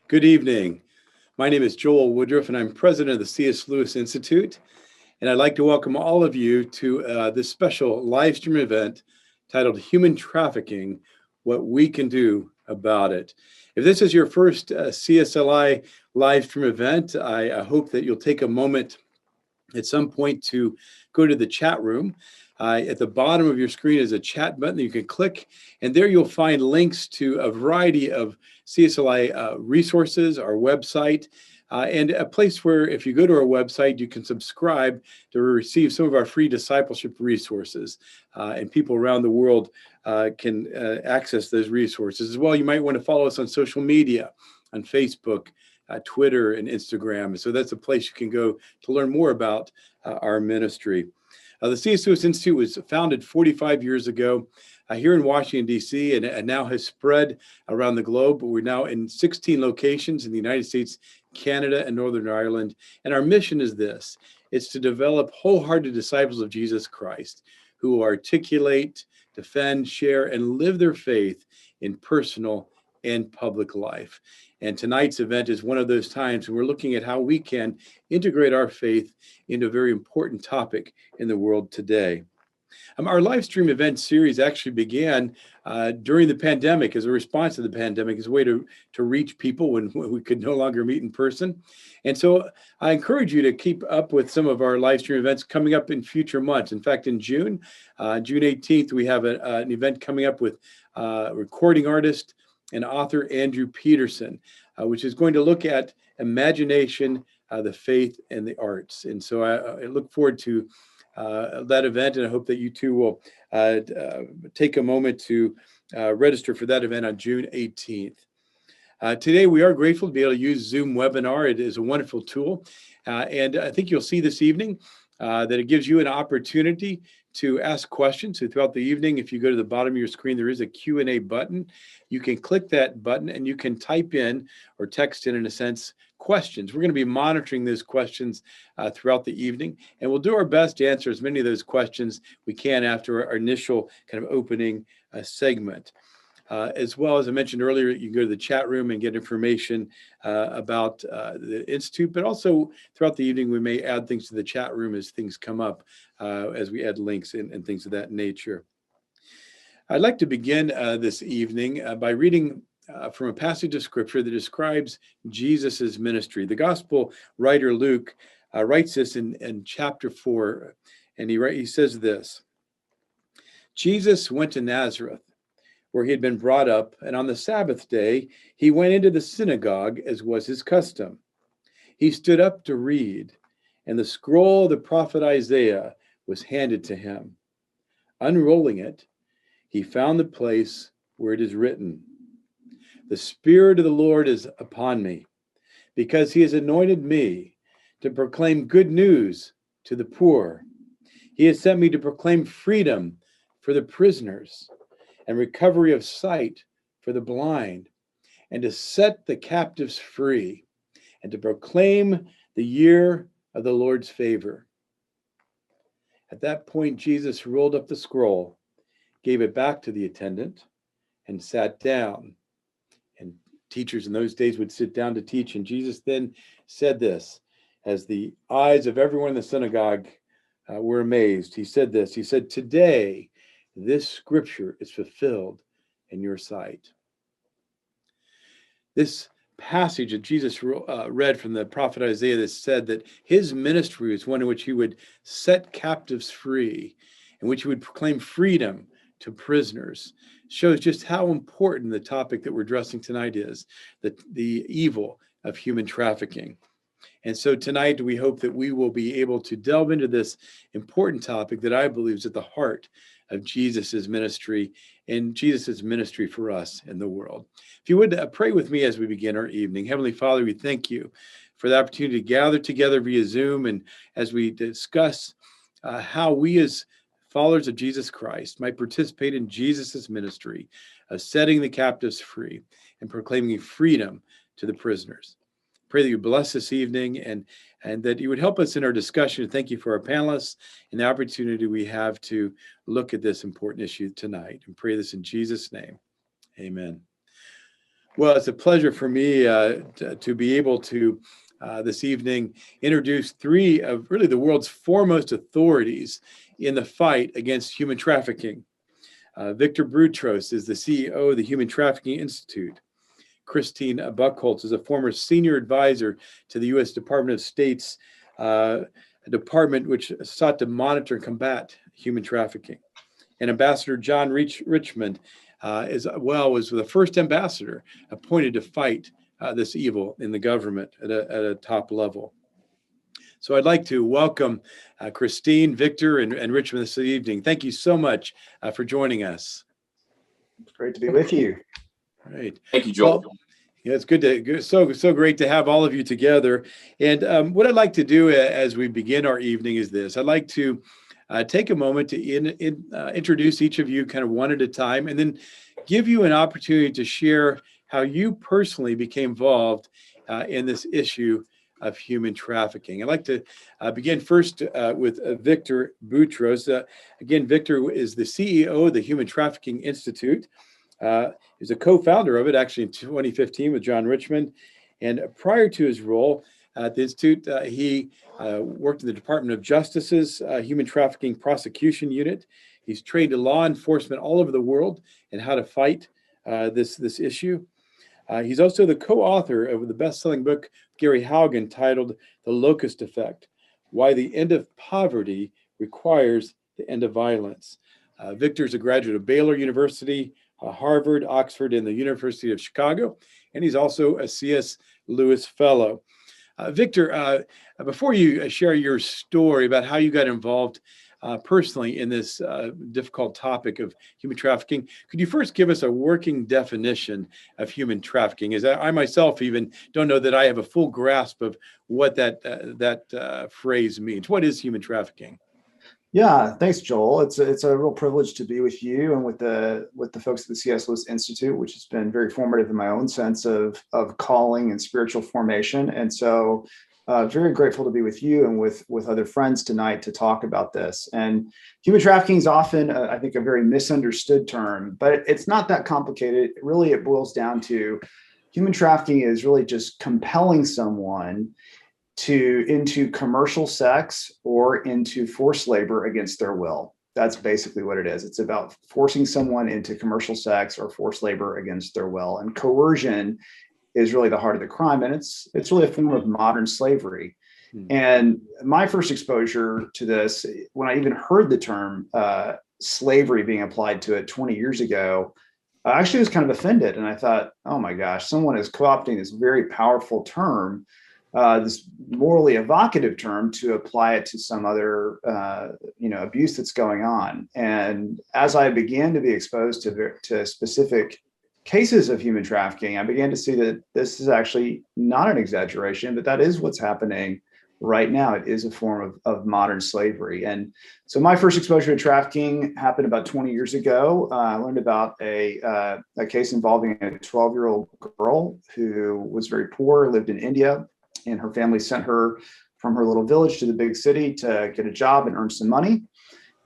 Good evening. My name is Joel Woodruff, and I'm president of the C.S. Lewis Institute. And I'd like to welcome all of you to this special live stream event titled Human Trafficking, What We Can Do About It. If this is your first CSLI live stream event, I hope that you'll take a moment at some point to go to the chat room. At the bottom of your screen is a chat button that you can click, and there you'll find links to a variety of CSLI resources, our website, and a place where if you go to our website, you can subscribe to receive some of our free discipleship resources, and people around the world can access those resources. As well, you might want to follow us on social media, on Facebook, Twitter, and Instagram. So that's a place you can go to learn more about our ministry. The C.S. Lewis Institute was founded 45 years ago here in Washington, D.C., and now has spread around the globe. We're now in 16 locations in the United States, Canada, and Northern Ireland. And our mission is this: it's to develop wholehearted disciples of Jesus Christ who articulate, defend, share, and live their faith in personal and public life. And tonight's event is one of those times when we're looking at how we can integrate our faith into a very important topic in the world today. Our live stream event series actually began during the pandemic as a response to the pandemic, as a way to reach people when we could no longer meet in person. And so I encourage you to keep up with some of our live stream events coming up in future months. In fact, in June 18th, we have an event coming up with recording artist and author Andrew Peterson, which is going to look at imagination, the faith, and the arts. And so I look forward to that event, and I hope that you too will take a moment to register for that event on June 18th. Today, we are grateful to be able to use Zoom webinar. It is a wonderful tool, and I think you'll see this evening that it gives you an opportunity to ask questions. So throughout the evening, if you go to the bottom of your screen, there is a Q&A button. You can click that button and you can type in or text in a sense, questions. We're going to be monitoring those questions throughout the evening, and we'll do our best to answer as many of those questions we can after our initial kind of opening segment. As well, as I mentioned earlier, you can go to the chat room and get information about the Institute, but also throughout the evening, we may add things to the chat room as things come up, as we add links and things of that nature. I'd like to begin this evening by reading from a passage of scripture that describes Jesus's ministry. The gospel writer Luke writes this in chapter 4, and he says this: Jesus went to Nazareth, where he had been brought up, and on the Sabbath day, he went into the synagogue, as was his custom. He stood up to read, and the scroll of the prophet Isaiah was handed to him. Unrolling it, he found the place where it is written, "The Spirit of the Lord is upon me, because he has anointed me to proclaim good news to the poor. He has sent me to proclaim freedom for the prisoners, and recovery of sight for the blind, and to set the captives free, and to proclaim the year of the Lord's favor." At that point, Jesus rolled up the scroll, gave it back to the attendant, and sat down. And teachers in those days would sit down to teach, and Jesus then said this, as the eyes of everyone in the synagogue were amazed. He said this, he said, "Today, this scripture is fulfilled in your sight." This passage that Jesus read from the prophet Isaiah that said that his ministry was one in which he would set captives free, in which he would proclaim freedom to prisoners, shows just how important the topic that we're addressing tonight is, the evil of human trafficking. And so tonight, we hope that we will be able to delve into this important topic that I believe is at the heart of Jesus's ministry and Jesus's ministry for us in the world. If you would pray with me as we begin our evening. Heavenly Father, we thank you for the opportunity to gather together via Zoom, and as we discuss how we as followers of Jesus Christ might participate in Jesus's ministry of setting the captives free and proclaiming freedom to the prisoners. Pray that you bless this evening and that you would help us in our discussion. Thank you for our panelists and the opportunity we have to look at this important issue tonight. And pray this in Jesus' name. Amen. Well, it's a pleasure for me to be able to this evening introduce three of really the world's foremost authorities in the fight against human trafficking. Victor Boutros is the CEO of the Human Trafficking Institute. Christine Buchholz is a former senior advisor to the U.S. Department of State's department which sought to monitor and combat human trafficking. And Ambassador John Richmond was the first ambassador appointed to fight this evil in the government at a top level. So I'd like to welcome Christine, Victor, and Richmond this evening. Thank you so much for joining us. It's great to be with you. Great. Thank you, Joel. Well, yeah, it's so great to have all of you together. And what I'd like to do as we begin our evening is this. I'd like to take a moment to introduce each of you kind of one at a time, and then give you an opportunity to share how you personally became involved in this issue of human trafficking. I'd like to begin first with Victor Boutros. Again, Victor is the CEO of the Human Trafficking Institute. He's a co-founder of it, actually in 2015 with John Richmond. And prior to his role at the Institute, he worked in the Department of Justice's Human Trafficking Prosecution Unit. He's trained law enforcement all over the world in how to fight this issue. He's also the co-author of the best-selling book, Gary Haugen, titled The Locust Effect: Why the End of Poverty Requires the End of Violence. Victor's a graduate of Baylor University, Harvard, Oxford, and the University of Chicago, and he's also a C.S. Lewis Fellow. Victor, before you share your story about how you got involved personally in this difficult topic of human trafficking, could you first give us a working definition of human trafficking? As I myself even don't know that I have a full grasp of what that phrase means. What is human trafficking? Yeah, thanks, Joel. It's a real privilege to be with you and with the folks at the C.S. Lewis Institute, which has been very formative in my own sense of calling and spiritual formation. And so very grateful to be with you and with other friends tonight to talk about this. And human trafficking is often, I think, a very misunderstood term, but it's not that complicated. Really, it boils down to human trafficking is really just compelling someone into commercial sex or into forced labor against their will. That's basically what it is. It's about forcing someone into commercial sex or forced labor against their will. And coercion is really the heart of the crime. And it's really a form of modern slavery. And my first exposure to this, when I even heard the term slavery being applied to it 20 years ago, I actually was kind of offended. And I thought, oh my gosh, someone is co-opting this very powerful term, this morally evocative term, to apply it to some other, abuse that's going on. And as I began to be exposed to specific cases of human trafficking, I began to see that this is actually not an exaggeration, but that is what's happening right now. It is a form of modern slavery. And so my first exposure to trafficking happened about 20 years ago. I learned about a case involving a 12-year-old girl who was very poor, lived in India, and her family sent her from her little village to the big city to get a job and earn some money.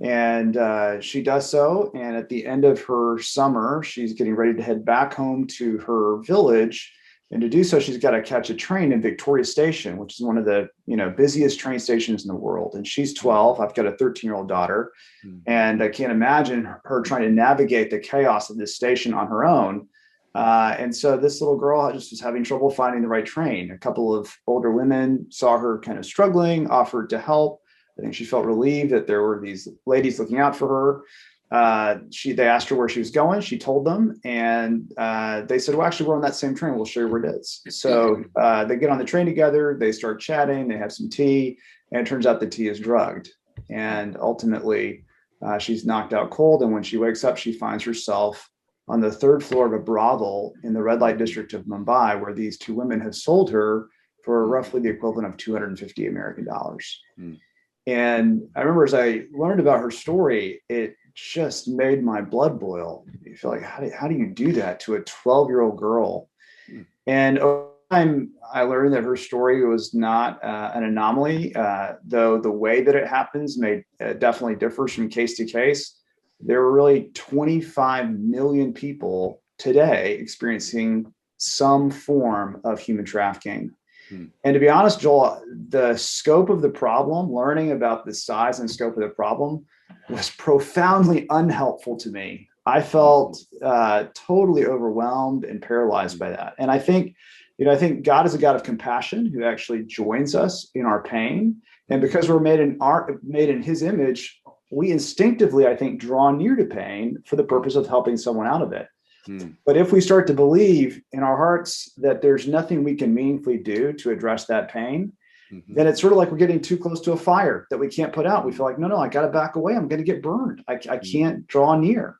And she does so. And at the end of her summer, she's getting ready to head back home to her village. And to do so, she's got to catch a train in Victoria Station, which is one of the busiest train stations in the world. And she's 12. I've got a 13-year-old daughter. And I can't imagine her trying to navigate the chaos of this station on her own. And so this little girl just was having trouble finding the right train. A couple of older women saw her kind of struggling, offered to help. I think she felt relieved that there were these ladies looking out for her. They asked her where she was going. She told them, and they said, well, actually, we're on that same train. We'll show you where it is. So they get on the train together. They start chatting. They have some tea, and it turns out the tea is drugged. And ultimately, she's knocked out cold. And when she wakes up, she finds herself on the third floor of a brothel in the red light district of Mumbai, where these two women have sold her for roughly the equivalent of $250 American. And I remember as I learned about her story, it just made my blood boil. You feel like, how do you do that to a 12-year-old girl? And over time, I learned that her story was not an anomaly, though the way that it happens definitely differs from case to case. There were really 25 million people today experiencing some form of human trafficking. Hmm. And to be honest, Joel, the scope of the problem, learning about the size and scope of the problem was profoundly unhelpful to me. I felt totally overwhelmed and paralyzed by that. And I think God is a God of compassion who actually joins us in our pain. And because we're made in his image, we instinctively, I think, draw near to pain for the purpose of helping someone out of it. But if we start to believe in our hearts that there's nothing we can meaningfully do to address that pain, then it's sort of like we're getting too close to a fire that we can't put out. We feel like, no, I got to back away. I'm going to get burned. I can't draw near.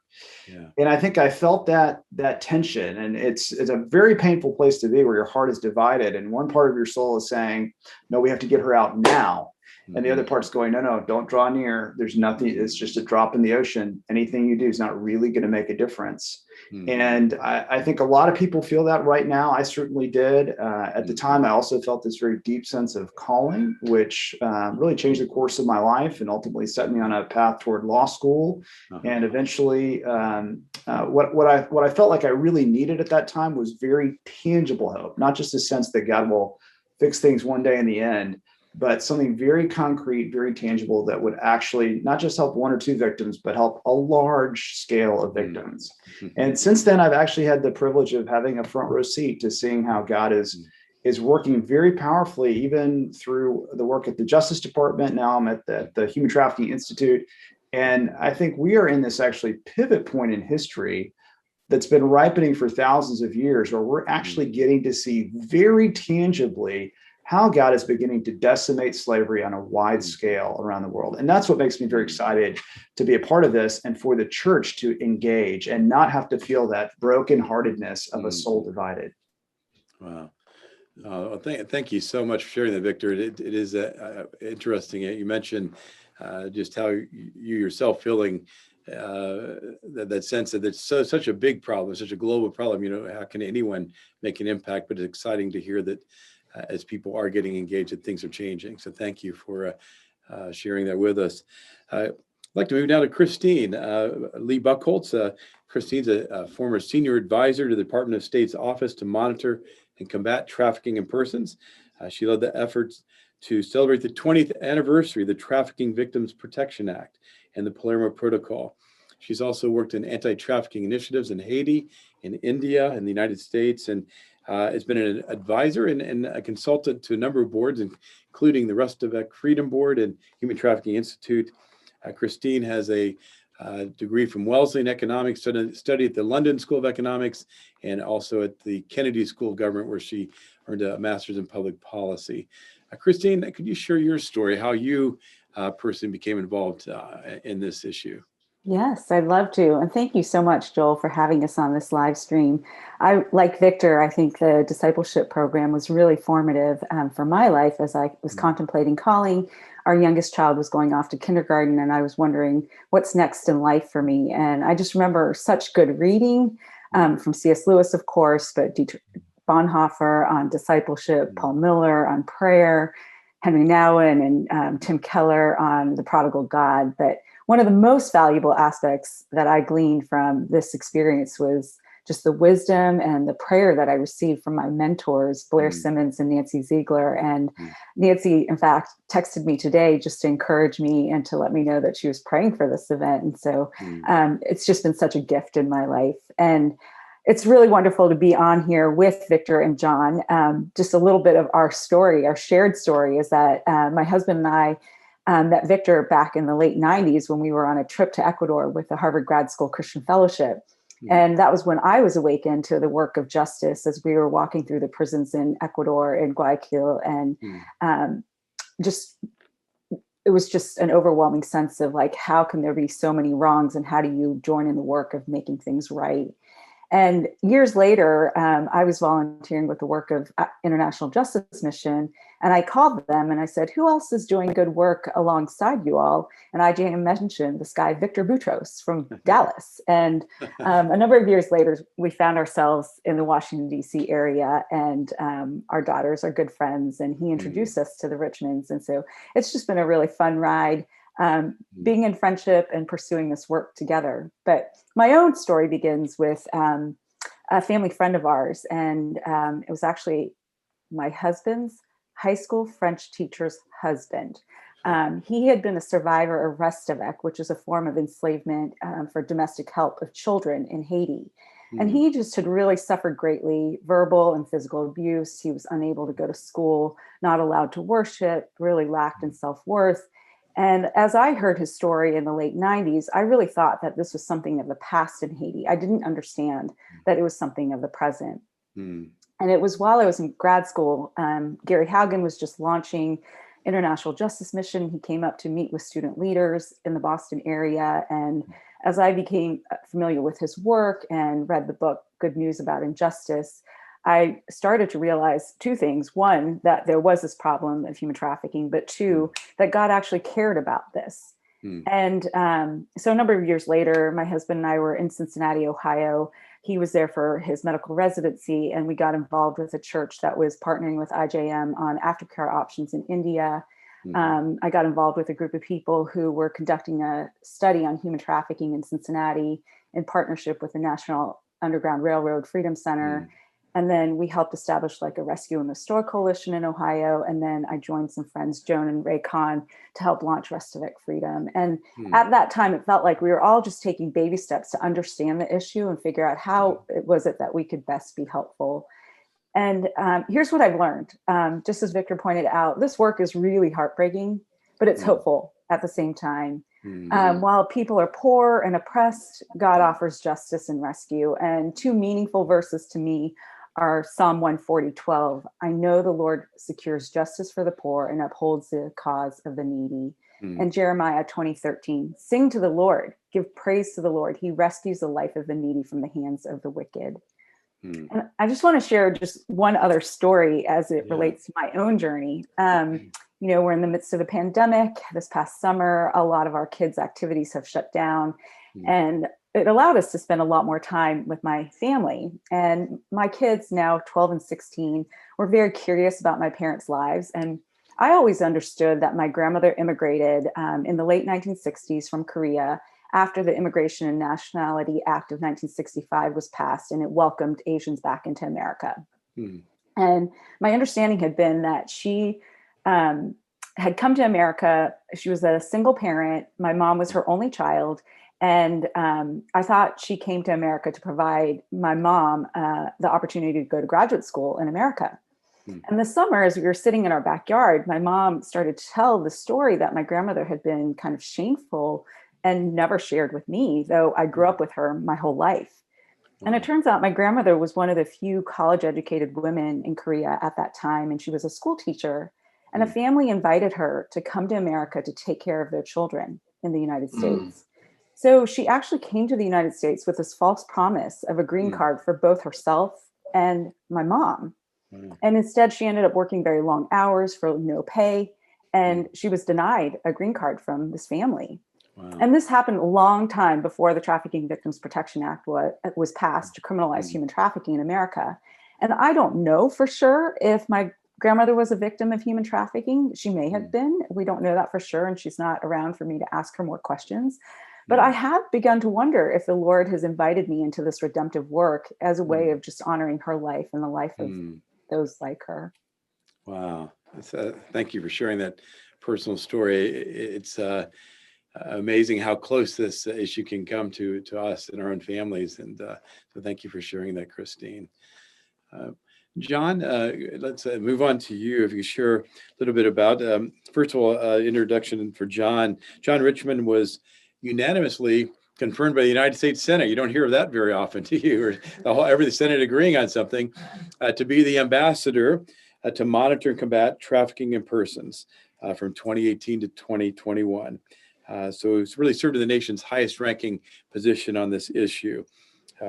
Yeah. And I think I felt that tension, and it's a very painful place to be, where your heart is divided and one part of your soul is saying, no, we have to get her out now. And the other part's going, no, don't draw near. There's nothing. It's just a drop in the ocean. Anything you do is not really going to make a difference. And I think a lot of people feel that right now. I certainly did. At the time, I also felt this very deep sense of calling, which really changed the course of my life and ultimately set me on a path toward law school. And eventually, what I felt like I really needed at that time was very tangible hope, not just a sense that God will fix things one day in the end, but something very concrete, very tangible that would actually not just help one or two victims, but help a large scale of victims. And since then, I've actually had the privilege of having a front row seat to seeing how God is working very powerfully, even through the work at the Justice Department. Now I'm at the Human Trafficking Institute. And I think we are in this actually pivot point in history that's been ripening for thousands of years, where we're actually getting to see very tangibly how God is beginning to decimate slavery on a wide scale around the world. And that's what makes me very excited to be a part of this, and for the church to engage and not have to feel that brokenheartedness of a soul divided. Wow. Thank you so much for sharing that, Victor. It is interesting. You mentioned just how you yourself feeling that sense that it's such a big problem, such a global problem. How can anyone make an impact? But it's exciting to hear that as people are getting engaged, that things are changing. So thank you for sharing that with us. I'd like to move now to Christine Lee Buchholz. Christine's a former senior advisor to the Department of State's Office to Monitor and Combat Trafficking in Persons. She led the efforts to celebrate the 20th anniversary of the Trafficking Victims Protection Act and the Palermo Protocol. She's also worked in anti-trafficking initiatives in Haiti, in India, and the United States, and has been an advisor and a consultant to a number of boards, including the Restavek Freedom Board and Human Trafficking Institute. Christine has a degree from Wellesley in economics, studied at the London School of Economics, and also at the Kennedy School of Government, where she earned a master's in public policy. Christine, could you share your story, how you personally became involved in this issue? Yes, I'd love to. And thank you so much, Joel, for having us on this live stream. Like Victor, I think the discipleship program was really formative for my life as I was contemplating calling. Our youngest child was going off to kindergarten, and I was wondering what's next in life for me. And I just remember such good reading from C.S. Lewis, of course, but Dietrich Bonhoeffer on discipleship, Paul Miller on prayer, Henry Nouwen and Tim Keller on the prodigal God. But one of the most valuable aspects that I gleaned from this experience was just the wisdom and the prayer that I received from my mentors, Blair Simmons and Nancy Ziegler. And Nancy, in fact, texted me today just to encourage me and to let me know that she was praying for this event. And so it's just been such a gift in my life. And it's really wonderful to be on here with Victor and John. Just a little bit of our story, our shared story is that my husband and I met Victor back in the late 90s when we were on a trip to Ecuador with the Harvard Grad School Christian Fellowship. And that was when I was awakened to the work of justice as we were walking through the prisons in Ecuador and Guayaquil. And it was just an overwhelming sense of like, how can there be so many wrongs and how do you join in the work of making things right? And years later, I was volunteering with the work of International Justice Mission. And I called them and I said, who else is doing good work alongside you all? And I mentioned this guy, Victor Buchholz from Dallas. And a number of years later, we found ourselves in the Washington, D.C. area, and our daughters are good friends. And he introduced us to the Richmonds. And so it's just been a really fun ride. Being in friendship and pursuing this work together. But my own story begins with a family friend of ours, and it was actually my husband's high school French teacher's husband. He had been a survivor of restavek, which is a form of enslavement for domestic help of children in Haiti. And he just had really suffered greatly, verbal and physical abuse. He was unable to go to school, not allowed to worship, really lacked in self-worth. And as I heard his story in the late 90s, I really thought that this was something of the past in Haiti. I didn't understand that it was something of the present. And it was while I was in grad school, Gary Haugen was just launching International Justice Mission. He came up to meet with student leaders in the Boston area. And as I became familiar with his work and read the book, Good News About Injustice, I started to realize two things. One, that there was this problem of human trafficking, but two, that God actually cared about this. And so a number of years later, my husband and I were in Cincinnati, Ohio. He was there for his medical residency, and we got involved with a church that was partnering with IJM on aftercare options in India. I got involved with a group of people who were conducting a study on human trafficking in Cincinnati in partnership with the National Underground Railroad Freedom Center. And then we helped establish like a rescue and restore coalition in Ohio. And then I joined some friends, Joan and Ray Kahn, to help launch Restavek Freedom. And at that time, it felt like we were all just taking baby steps to understand the issue and figure out how it was it that we could best be helpful. And here's what I've learned. Just as Victor pointed out, this work is really heartbreaking, but it's hopeful at the same time. While people are poor and oppressed, God offers justice and rescue. And two meaningful verses to me are Psalm 140:12. I know the Lord secures justice for the poor and upholds the cause of the needy. And Jeremiah 20:13. Sing to the Lord, give praise to the Lord. He rescues the life of the needy from the hands of the wicked. And I just want to share just one other story as it relates to my own journey. You know, we're in the midst of a pandemic. This past summer, a lot of our kids' activities have shut down. And it allowed us to spend a lot more time with my family. And my kids, now 12 and 16, were very curious about my parents' lives. And I always understood that my grandmother immigrated in the late 1960s from Korea after the Immigration and Nationality Act of 1965 was passed, and it welcomed Asians back into America. And my understanding had been that she had come to America. She was a single parent. My mom was her only child. And I thought she came to America to provide my mom the opportunity to go to graduate school in America. And this summer, as we were sitting in our backyard, my mom started to tell the story that my grandmother had been kind of shameful and never shared with me, though I grew up with her my whole life. And it turns out my grandmother was one of the few college-educated women in Korea at that time, and she was a school teacher. And a family invited her to come to America to take care of their children in the United States. So she actually came to the United States with this false promise of a green card for both herself and my mom. And instead, she ended up working very long hours for no pay, and she was denied a green card from this family. And this happened a long time before the Trafficking Victims Protection Act was passed to criminalize human trafficking in America. And I don't know for sure if my grandmother was a victim of human trafficking. She may have been. We don't know that for sure. And she's not around for me to ask her more questions. But I have begun to wonder if the Lord has invited me into this redemptive work as a way of just honoring her life and the life of those like her. Wow. Thank you for sharing that personal story. It's amazing how close this issue can come to us and our own families. And so thank you for sharing that, Christine. John, let's move on to you. If you share a little bit about, first of all, introduction for John. John Richmond was unanimously confirmed by the United States Senate. You don't hear of that very often, do you? Or every Senate agreeing on something to be the ambassador to monitor and combat trafficking in persons from 2018 to 2021. So he's really served in the nation's highest ranking position on this issue.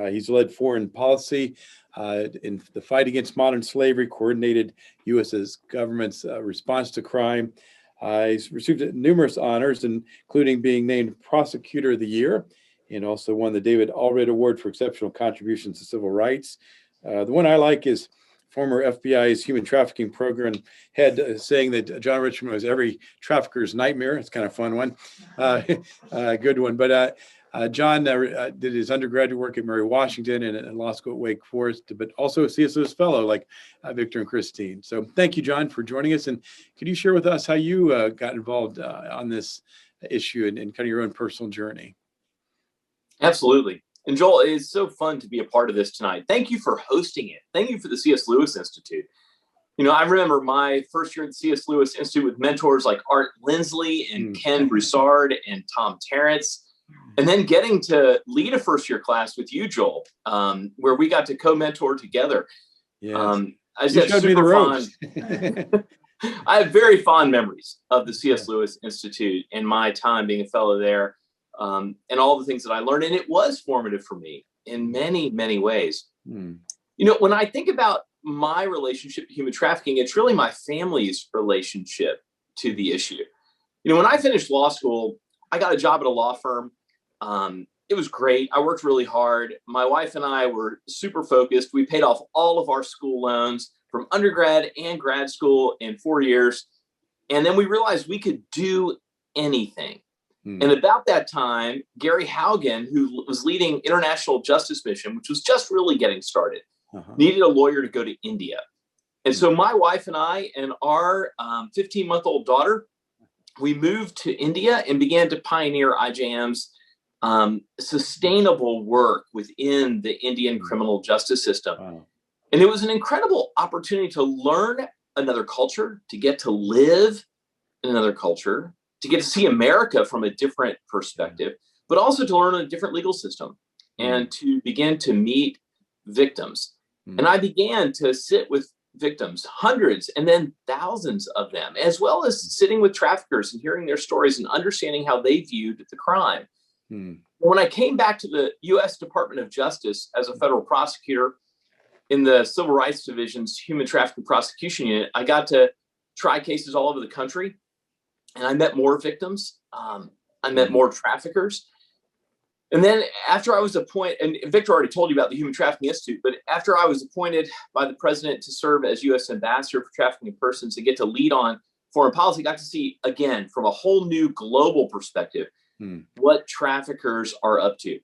He's led foreign policy in the fight against modern slavery, coordinated U.S. government's response to crime. He's received numerous honors, including being named Prosecutor of the Year, and also won the David Allred Award for exceptional contributions to civil rights. The one I like is former FBI's human trafficking program head saying that John Richmond was every trafficker's nightmare. It's kind of a fun one, good one. But John did his undergraduate work at Mary Washington and law school at Wake Forest, but also a C.S. Lewis fellow like Victor and Christine. So thank you, John, for joining us. And could you share with us how you got involved on this issue and kind of your own personal journey? Absolutely. And Joel, it's so fun to be a part of this tonight. Thank you for hosting it. Thank you for the C.S. Lewis Institute. You know, I remember my first year at the C.S. Lewis Institute with mentors like Art Lindsley and Ken Broussard and Tom Terrence, and then getting to lead a first-year class with you, Joel, where we got to co-mentor together. Yes. I just had super fun. I have very fond memories of the C.S. Lewis Institute and my time being a fellow there, and all the things that I learned. And it was formative for me in many, many ways. You know, when I think about my relationship to human trafficking, it's really my family's relationship to the issue. You know, when I finished law school, I got a job at a law firm. It was great. I worked really hard. My wife and I were super focused. We paid off all of our school loans from undergrad and grad school in 4 years. And then we realized we could do anything. And about that time, Gary Haugen, who was leading International Justice Mission, which was just really getting started, needed a lawyer to go to India. And so my wife and I and our 15-month-old daughter, we moved to India and began to pioneer IJM's sustainable work within the Indian criminal justice system. And it was an incredible opportunity to learn another culture, to get to live in another culture, to get to see America from a different perspective, but also to learn a different legal system and to begin to meet victims. And I began to sit with victims, hundreds and then thousands of them, as well as sitting with traffickers and hearing their stories and understanding how they viewed the crime. When I came back to the U.S. Department of Justice as a federal prosecutor in the Civil Rights Division's Human Trafficking Prosecution Unit, I got to try cases all over the country. And I met more victims. I met more traffickers. And then after I was appointed, and Victor already told you about the Human Trafficking Institute, but after I was appointed by the president to serve as U.S. ambassador for trafficking in persons and get to lead on foreign policy, got to see, again, from a whole new global perspective, what traffickers are up to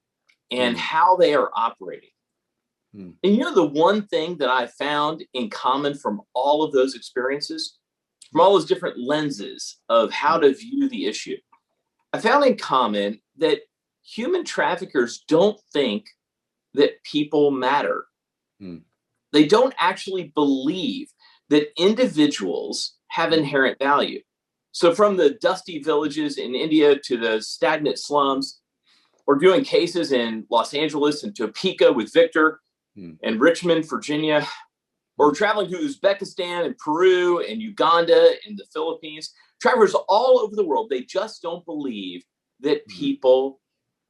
and how they are operating. And you know, the one thing that I found in common from all of those experiences, from all those different lenses of how to view the issue, I found in common that human traffickers don't think that people matter. They don't actually believe that individuals have inherent value. So from the dusty villages in India to the stagnant slums, or doing cases in Los Angeles and Topeka with Victor and Richmond, Virginia, or traveling to Uzbekistan and Peru and Uganda and the Philippines, travelers all over the world, they just don't believe that people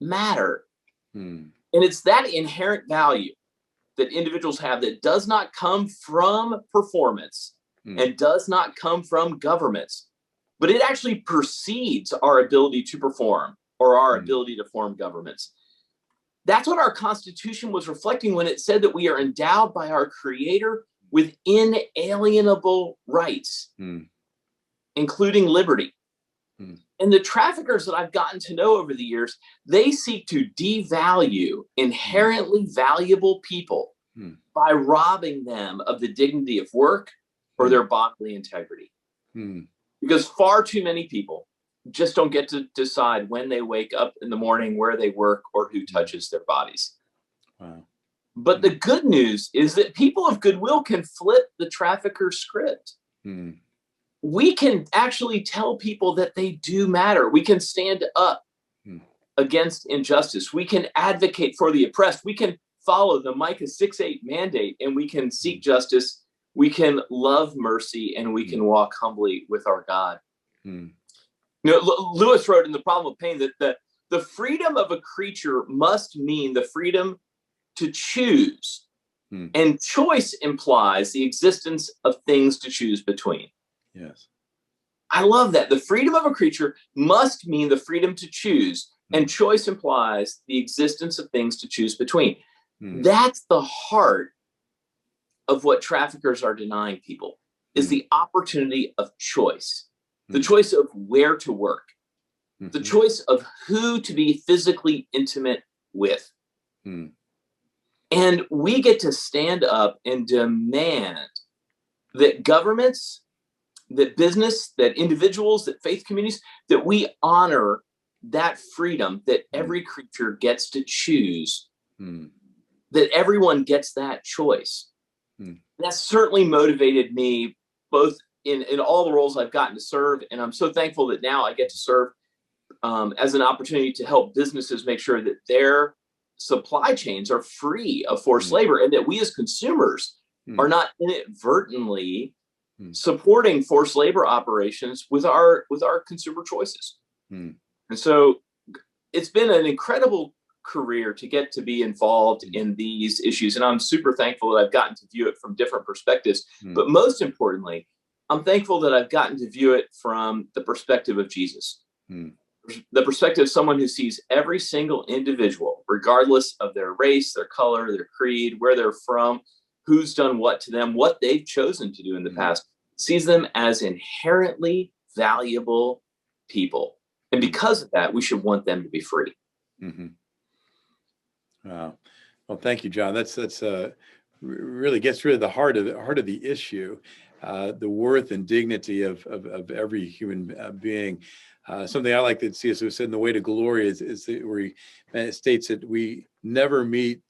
matter. And it's that inherent value that individuals have that does not come from performance and does not come from governments, but it actually precedes our ability to perform or our ability to form governments. That's what our Constitution was reflecting when it said that we are endowed by our Creator with inalienable rights, including liberty. And the traffickers that I've gotten to know over the years, they seek to devalue inherently valuable people by robbing them of the dignity of work or their bodily integrity. Because far too many people just don't get to decide when they wake up in the morning, where they work, or who touches their bodies. But the good news is that people of goodwill can flip the trafficker script. We can actually tell people that they do matter. We can stand up against injustice. We can advocate for the oppressed. We can follow the Micah 6:8 mandate, and we can seek justice. We can love mercy, and we can walk humbly with our God. You know, Lewis wrote in The Problem of Pain that the freedom of a creature must mean the freedom to choose. And choice implies the existence of things to choose between. I love that. The freedom of a creature must mean the freedom to choose, and choice implies the existence of things to choose between. That's the heart of what traffickers are denying people, is the opportunity of choice, the choice of where to work, the choice of who to be physically intimate with. And we get to stand up and demand that governments, that business, that individuals, that faith communities, that we honor that freedom that every creature gets to choose, that everyone gets that choice. That's certainly motivated me both in all the roles I've gotten to serve. And I'm so thankful that now I get to serve as an opportunity to help businesses make sure that their supply chains are free of forced labor, and that we as consumers are not inadvertently supporting forced labor operations with our consumer choices. And so it's been an incredible career to get to be involved in these issues. And I'm super thankful that I've gotten to view it from different perspectives. But most importantly, I'm thankful that I've gotten to view it from the perspective of Jesus, the perspective of someone who sees every single individual, regardless of their race, their color, their creed, where they're from, who's done what to them, what they've chosen to do in the past, sees them as inherently valuable people. And because of that, we should want them to be free. Wow. Well, thank you, John. That's really gets rid of the heart of the issue, the worth and dignity of every human being. Something I like that C.S. Lewis said in The Way to Glory is where he states that we never meet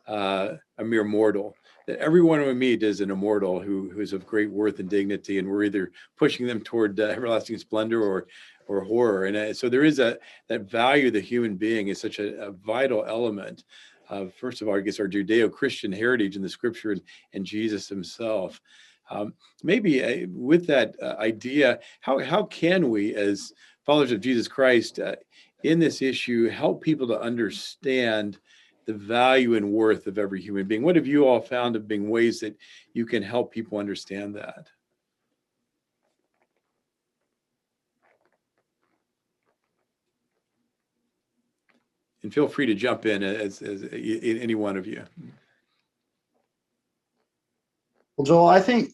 a mere mortal. That everyone we meet is an immortal who is of great worth and dignity, and we're either pushing them toward everlasting splendor or horror. And so there is that value of the human being is such a vital element of, first of all, I guess, our Judeo-Christian heritage in the scripture and Jesus himself. Maybe with that idea, how can we, as followers of Jesus Christ, in this issue, help people to understand the value and worth of every human being? What have you all found of being ways that you can help people understand that? And feel free to jump in as any one of you. Well, Joel, I think,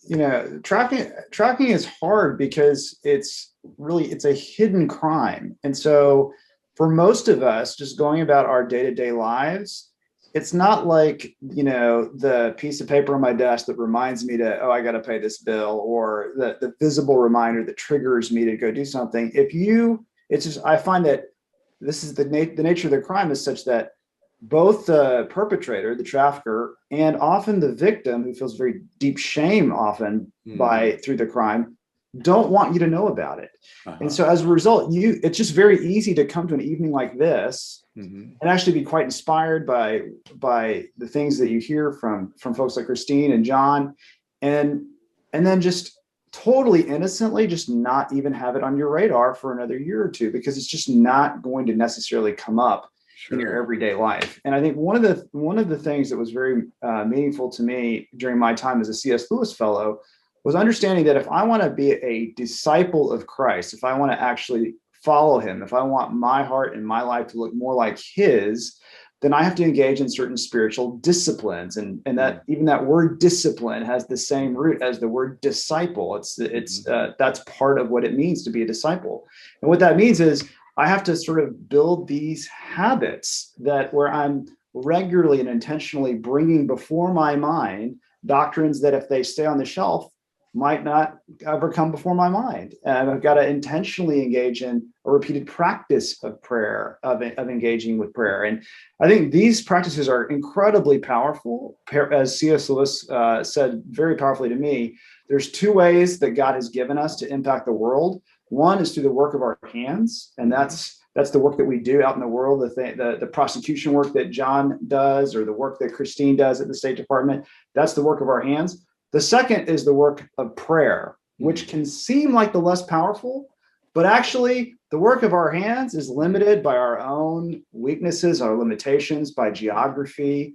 tracking is hard because it's a hidden crime. And so for most of us, just going about our day-to-day lives, it's not like, the piece of paper on my desk that reminds me I got to pay this bill, or the visible reminder that triggers me to go do something. I find that this is the nature of the crime is such that both the perpetrator, the trafficker, and often the victim, who feels very deep shame often through the crime, don't want you to know about it. And so as a result, it's just very easy to come to an evening like this and actually be quite inspired by the things that you hear from folks like Christine and John, and then just totally innocently just not even have it on your radar for another year or two, because it's just not going to necessarily come up in your everyday life. And I think one of the things that was very meaningful to me during my time as a C.S. Lewis Fellow was understanding that if I want to be a disciple of Christ, if I want to actually follow him, if I want my heart and my life to look more like his, then I have to engage in certain spiritual disciplines. And that even that word discipline has the same root as the word disciple. That's part of what it means to be a disciple. And what that means is I have to sort of build these habits where I'm regularly and intentionally bringing before my mind doctrines that, if they stay on the shelf, might not ever come before my mind. And I've got to intentionally engage in a repeated practice of prayer, of engaging with prayer. And I think these practices are incredibly powerful. As C.S. Lewis said very powerfully to me, there's two ways that God has given us to impact the world. One is through the work of our hands, and that's the work that we do out in the world, the prosecution work that John does, or the work that Christine does at the State Department. That's the work of our hands. The second is the work of prayer, which can seem like the less powerful, but actually the work of our hands is limited by our own weaknesses, our limitations, by geography.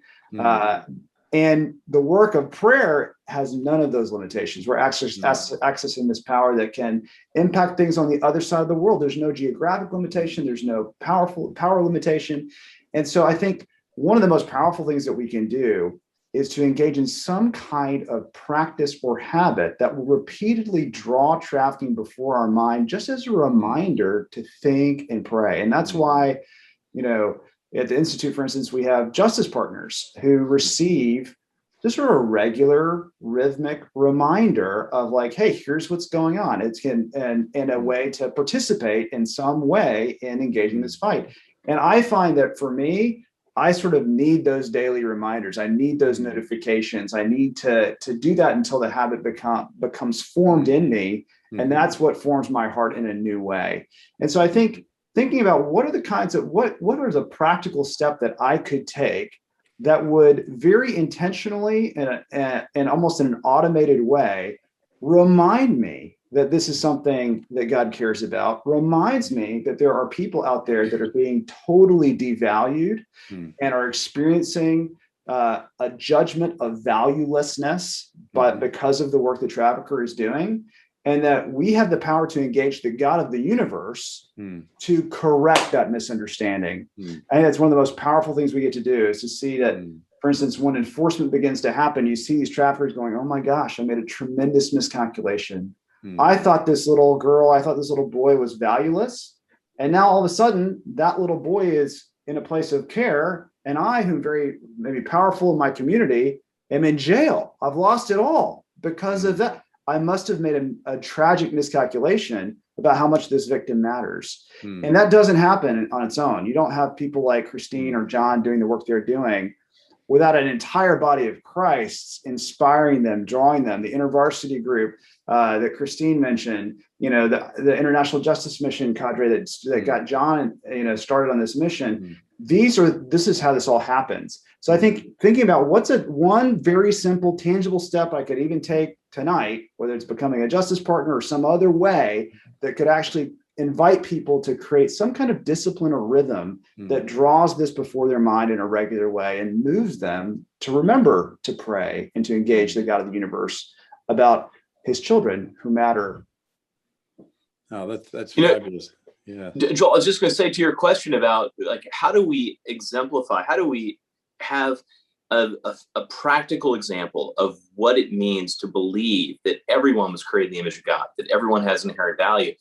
And the work of prayer has none of those limitations. We're actually accessing this power that can impact things on the other side of the world. There's no geographic limitation. There's no power limitation. And so I think one of the most powerful things that we can do is to engage in some kind of practice or habit that will repeatedly draw trafficking before our mind, just as a reminder to think and pray. And that's why, you know, at the Institute, for instance, we have justice partners who receive just sort of a regular rhythmic reminder of like, hey, here's what's going on. It's and a way to participate in some way in engaging this fight. And I find that for me, I sort of need those daily reminders. I need those notifications. I need to do that until the habit becomes formed in me. And that's what forms my heart in a new way. And so I think thinking about what are the kinds of, what are the practical step that I could take that would very intentionally and almost in an automated way remind me that this is something that God cares about, reminds me that there are people out there that are being totally devalued and are experiencing a judgment of valuelessness, but because of the work the trafficker is doing, and that we have the power to engage the God of the universe to correct that misunderstanding. I think that's one of the most powerful things we get to do, is to see that, for instance, when enforcement begins to happen, you see these traffickers going, oh my gosh, I made a tremendous miscalculation. I thought this little girl, I thought this little boy was valueless. And now all of a sudden, that little boy is in a place of care. And I, who very maybe powerful in my community, am in jail. I've lost it all because of that. I must have made a tragic miscalculation about how much this victim matters. And that doesn't happen on its own. You don't have people like Christine or John doing the work they're doing without an entire body of Christs inspiring them, drawing them. The InterVarsity group that Christine mentioned, you know, the International Justice Mission cadre that got John, you know, started on this mission. This is how this all happens. So I think thinking about what's one very simple, tangible step I could even take tonight, whether it's becoming a justice partner or some other way that could actually invite people to create some kind of discipline or rhythm that draws this before their mind in a regular way and moves them to remember to pray and to engage the God of the universe about his children who matter. Oh, that's fabulous. Yeah. Joel, I was just going to say to your question about like, how do we exemplify, how do we have a practical example of what it means to believe that everyone was created in the image of God, that everyone has inherent value?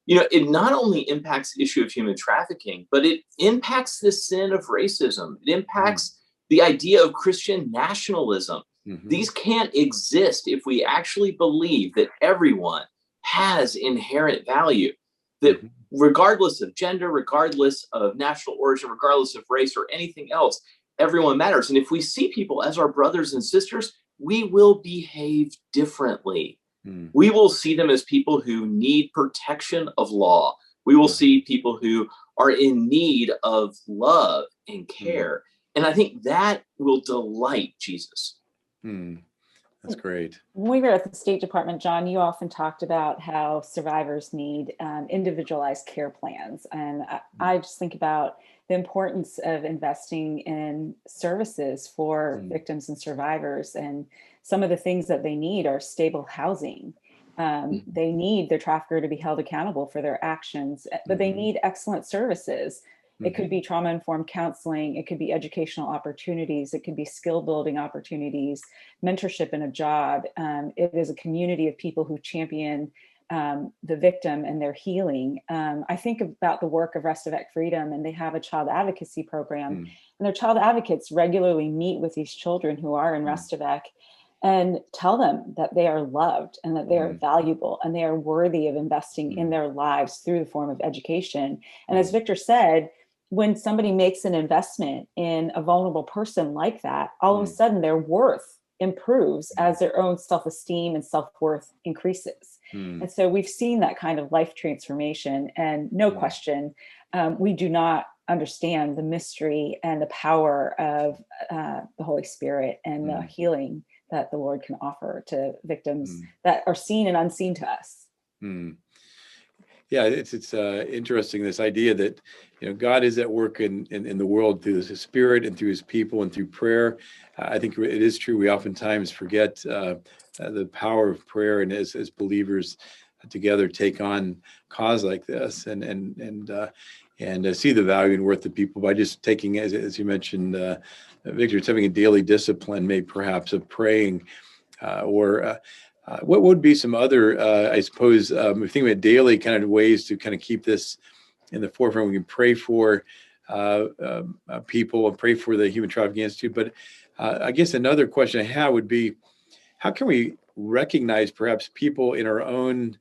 You know, it not only impacts the issue of human trafficking, but it impacts the sin of racism. It impacts the idea of Christian nationalism. These can't exist if we actually believe that everyone has inherent value, that regardless of gender, regardless of national origin, regardless of race or anything else, everyone matters. And if we see people as our brothers and sisters, we will behave differently. We will see them as people who need protection of law. We will see people who are in need of love and care. And I think that will delight Jesus. That's great. When we were at the State Department, John, you often talked about how survivors need individualized care plans. And I just think about the importance of investing in services for victims and survivors. And some of the things that they need are stable housing. They need their trafficker to be held accountable for their actions, but they need excellent services. It could be trauma-informed counseling. It could be educational opportunities. It could be skill building opportunities, mentorship in a job. It is a community of people who champion the victim and their healing. I think about the work of Restovet Freedom, and they have a child advocacy program. And their child advocates regularly meet with these children who are in Restovet and tell them that they are loved and that they are valuable and they are worthy of investing in their lives through the form of education. And as Victor said, when somebody makes an investment in a vulnerable person like that, all of a sudden their worth improves as their own self-esteem and self-worth increases. And so we've seen that kind of life transformation, and no question, we do not understand the mystery and the power of the Holy Spirit and the healing that the Lord can offer to victims that are seen and unseen to us. Yeah, it's interesting, this idea that, you know, God is at work in the world through His Spirit and through His people and through prayer. I think it is true. We oftentimes forget the power of prayer, and as believers together take on cause like this. And and see the value and worth of people by just taking, as you mentioned, Victor, it's having a daily discipline, maybe perhaps of praying, or what would be some other, I suppose, thinking about daily kind of ways to kind of keep this in the forefront. We can pray for people and pray for the Human Trafficking Institute. But I guess another question I have would be, how can we recognize perhaps people in our own,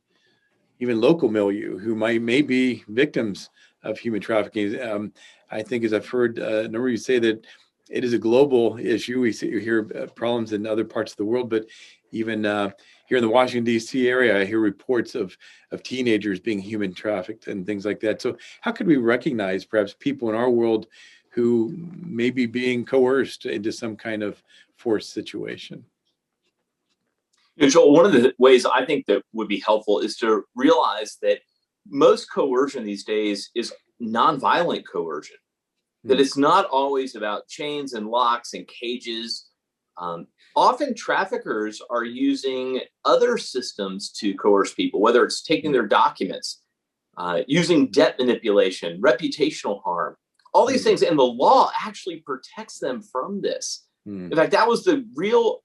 even local milieu, who may be victims of human trafficking? I think, as I've heard a number of you say, that it is a global issue. We hear problems in other parts of the world, but even here in the Washington, D.C. area, I hear reports of teenagers being human trafficked and things like that. So how could we recognize perhaps people in our world who may be being coerced into some kind of forced situation? Joel, one of the ways I think that would be helpful is to realize that most coercion these days is nonviolent coercion, that it's not always about chains and locks and cages. Often traffickers are using other systems to coerce people, whether it's taking their documents, using debt manipulation, reputational harm, all these things. And the law actually protects them from this. In fact, that was the real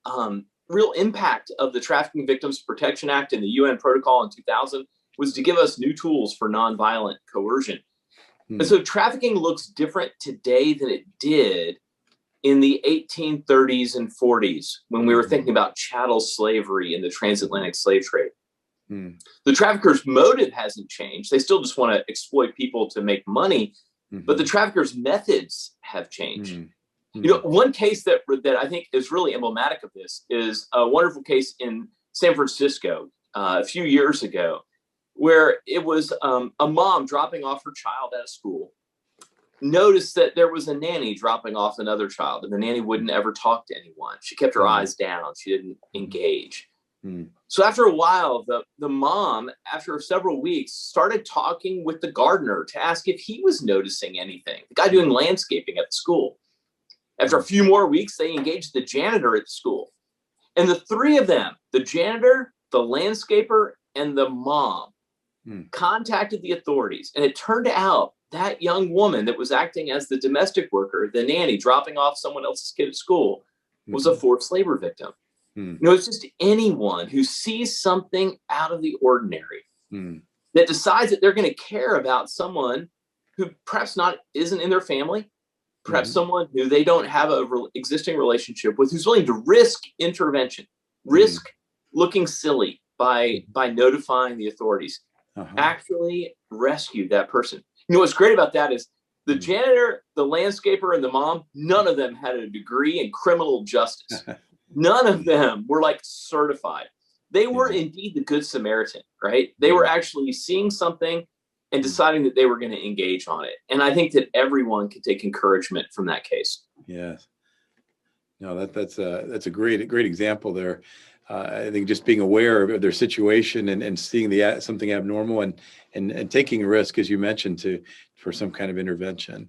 impact of the Trafficking Victims Protection Act and the UN Protocol in 2000, was to give us new tools for nonviolent coercion. And so trafficking looks different today than it did in the 1830s and 40s, when we were thinking about chattel slavery and the transatlantic slave trade. The traffickers' motive hasn't changed. They still just want to exploit people to make money, but the traffickers' methods have changed. You know, one case that I think is really emblematic of this is a wonderful case in San Francisco a few years ago, where it was a mom dropping off her child at a school, noticed that there was a nanny dropping off another child, and the nanny wouldn't ever talk to anyone. She kept her eyes down. She didn't engage. So after a while, the mom, after several weeks, started talking with the gardener to ask if he was noticing anything, the guy doing landscaping at the school. After a few more weeks, they engaged the janitor at the school. And the three of them, the janitor, the landscaper, and the mom, contacted the authorities. And it turned out that young woman that was acting as the domestic worker, the nanny dropping off someone else's kid at school, was a forced labor victim. You know, it's just anyone who sees something out of the ordinary that decides that they're going to care about someone who perhaps isn't in their family, perhaps someone who they don't have a existing relationship with, who's willing to risk intervention, risk looking silly by notifying the authorities, actually rescue that person. You know, what's great about that is the janitor, the landscaper, and the mom, none of them had a degree in criminal justice. None of them were like certified. They were indeed the Good Samaritan, right? They were actually seeing something and deciding that they were going to engage on it. And I think that everyone can take encouragement from that case. Yes. No, that's a great example there. I think just being aware of their situation and seeing something abnormal and taking a risk, as you mentioned, for some kind of intervention.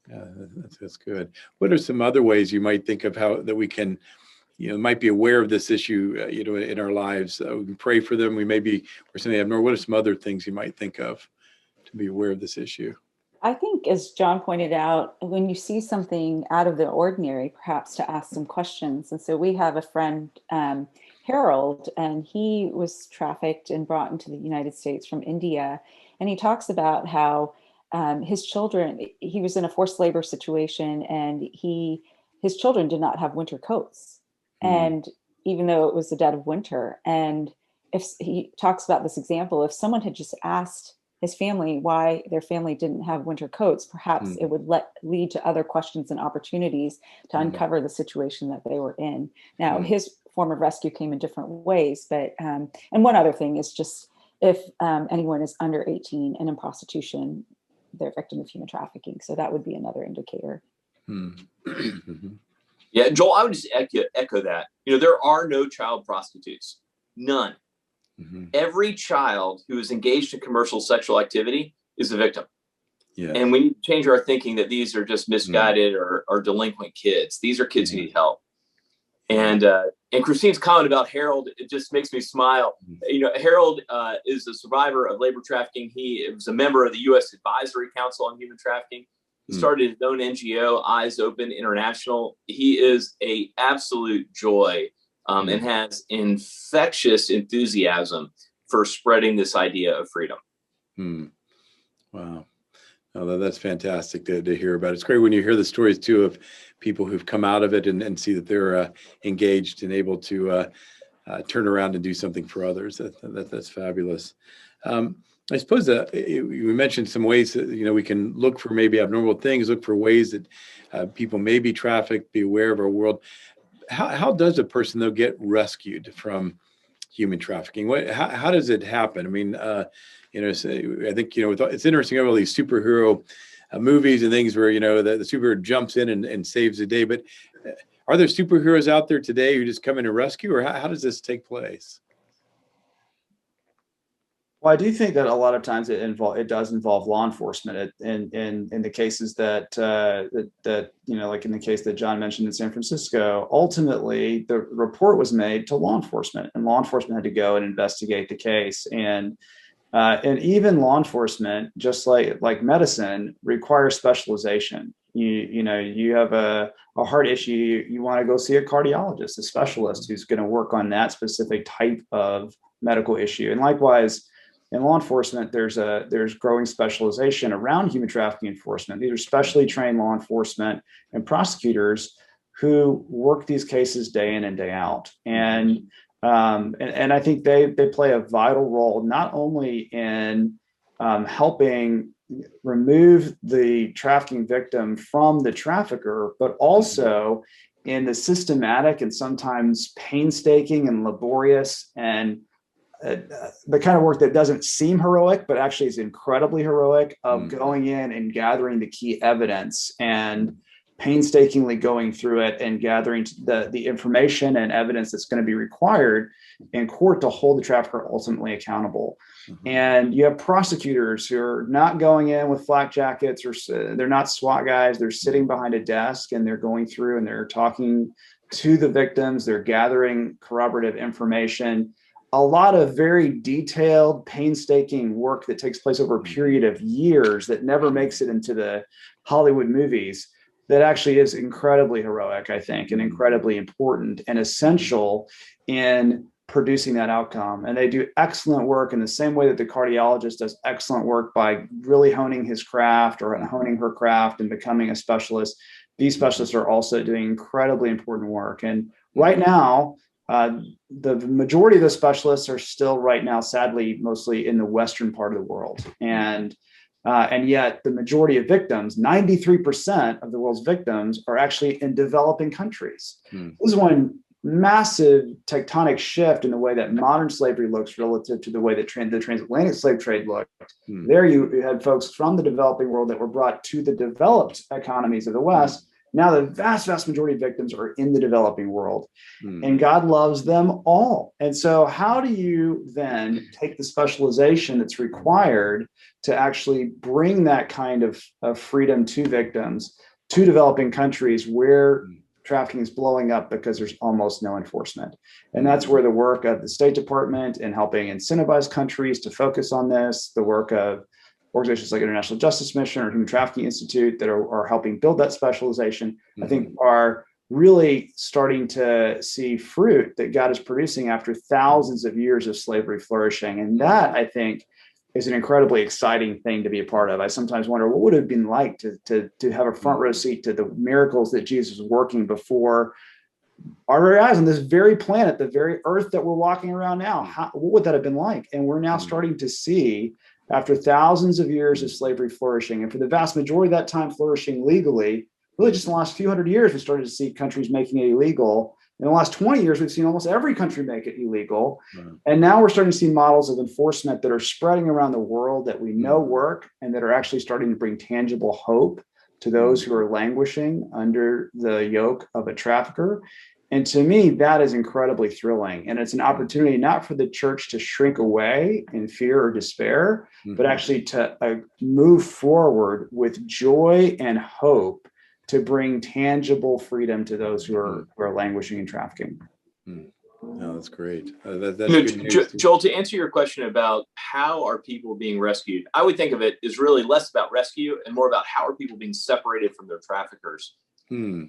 That's good. What are some other ways you might think of that we can, might be aware of this issue, in our lives? We can pray for them. We may be or something abnormal. What are some other things you might think of to be aware of this issue? I think, as John pointed out, when you see something out of the ordinary, perhaps to ask some questions. And so we have a friend, Harold, and he was trafficked and brought into the United States from India. And he talks about how his children, he was in a forced labor situation, and his children did not have winter coats. And even though it was the dead of winter, and if he talks about this example, if someone had just asked his family why their family didn't have winter coats, perhaps it would lead to other questions and opportunities to uncover the situation that they were in. Now, his form of rescue came in different ways, but and one other thing is just if anyone is under 18 and in prostitution, they're a victim of human trafficking. So that would be another indicator. Yeah, Joel, I would just echo that. There are no child prostitutes, none. Every child who is engaged in commercial sexual activity is a victim. And we need to change our thinking that these are just misguided or delinquent kids. These are kids who need help. And And Christine's comment about Harold, it just makes me smile. You know, Harold is a survivor of labor trafficking. He was a member of the U.S. Advisory Council on Human Trafficking. He started his own NGO, Eyes Open International. He is an absolute joy and has infectious enthusiasm for spreading this idea of freedom. Wow. Oh, that's fantastic to hear about. It's great when you hear the stories too of people who've come out of it and see that they're engaged and able to turn around and do something for others. That's fabulous. I suppose you mentioned some ways that, you know, we can look for maybe abnormal things, look for ways that people may be trafficked, be aware of our world. How does a person though get rescued from human trafficking? How does it happen? I mean, you know, I think, you know, it's interesting about all these superhero movies and things where, you know, the superhero jumps in and saves the day. But are there superheroes out there today who just come in and rescue, or how does this take place? Well, I do think that a lot of times it does involve law enforcement in the cases that you know, like in the case that John mentioned in San Francisco. Ultimately, the report was made to law enforcement, and law enforcement had to go and investigate the case. And even law enforcement, just like medicine, requires specialization. You know, you have a heart issue, you want to go see a cardiologist, a specialist who's going to work on that specific type of medical issue. And likewise, in law enforcement, there's growing specialization around human trafficking enforcement. These are specially trained law enforcement and prosecutors who work these cases day in and day out. And I think they play a vital role, not only in helping remove the trafficking victim from the trafficker, but also in the systematic and sometimes painstaking and laborious and the kind of work that doesn't seem heroic, but actually is incredibly heroic, of going in and gathering the key evidence and painstakingly going through it and gathering the information and evidence that's going to be required in court to hold the trafficker ultimately accountable. And you have prosecutors who are not going in with flak jackets, or they're not SWAT guys. They're sitting behind a desk and they're going through and they're talking to the victims. They're gathering corroborative information. A lot of very detailed, painstaking work that takes place over a period of years that never makes it into the Hollywood movies, that actually is incredibly heroic, I think, and incredibly important and essential in producing that outcome. And they do excellent work in the same way that the cardiologist does excellent work by really honing his craft or honing her craft and becoming a specialist. These specialists are also doing incredibly important work. And right now, the majority of the specialists are still right now, sadly, mostly in the Western part of the world. And yet the majority of victims, 93% of the world's victims, are actually in developing countries. This is one massive tectonic shift in the way that modern slavery looks relative to the way that the transatlantic slave trade looked. There you had folks from the developing world that were brought to the developed economies of the West. Now the vast majority of victims are in the developing world, and God loves them all. And so how do you then take the specialization that's required to actually bring that kind of freedom to victims, to developing countries where trafficking is blowing up because there's almost no enforcement? And that's where the work of the State Department in helping incentivize countries to focus on this, the work of organizations like International Justice Mission or Human Trafficking Institute that are helping build that specialization, I think are really starting to see fruit that God is producing after thousands of years of slavery flourishing. And that, I think, is an incredibly exciting thing to be a part of. I sometimes wonder, what would it have been like to have a front row seat to the miracles that Jesus was working before our very eyes on this very planet, the very earth that we're walking around now? What would that have been like? And we're now starting to see, after thousands of years of slavery flourishing, and for the vast majority of that time flourishing legally, really just in the last few hundred years, we started to see countries making it illegal. In the last 20 years, we've seen almost every country make it illegal. And now we're starting to see models of enforcement that are spreading around the world that we know work and that are actually starting to bring tangible hope to those who are languishing under the yoke of a trafficker. And to me, that is incredibly thrilling. And it's an opportunity not for the church to shrink away in fear or despair, but actually to move forward with joy and hope to bring tangible freedom to those who are languishing in trafficking. Hmm. No, that's great. That's You know, good news. Joel, to answer your question about how are people being rescued, I would think of it as really less about rescue and more about how are people being separated from their traffickers. And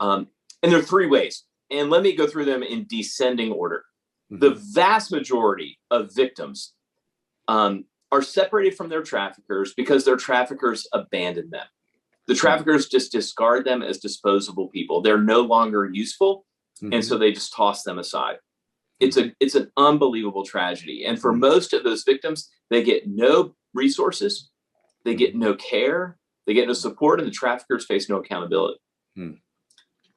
there are three ways. And let me go through them in descending order. The vast majority of victims are separated from their traffickers because their traffickers abandoned them. The traffickers just discard them as disposable people. They're no longer useful, and so they just toss them aside. It's an unbelievable tragedy. And for most of those victims, they get no resources, they get no care, they get no support, and the traffickers face no accountability.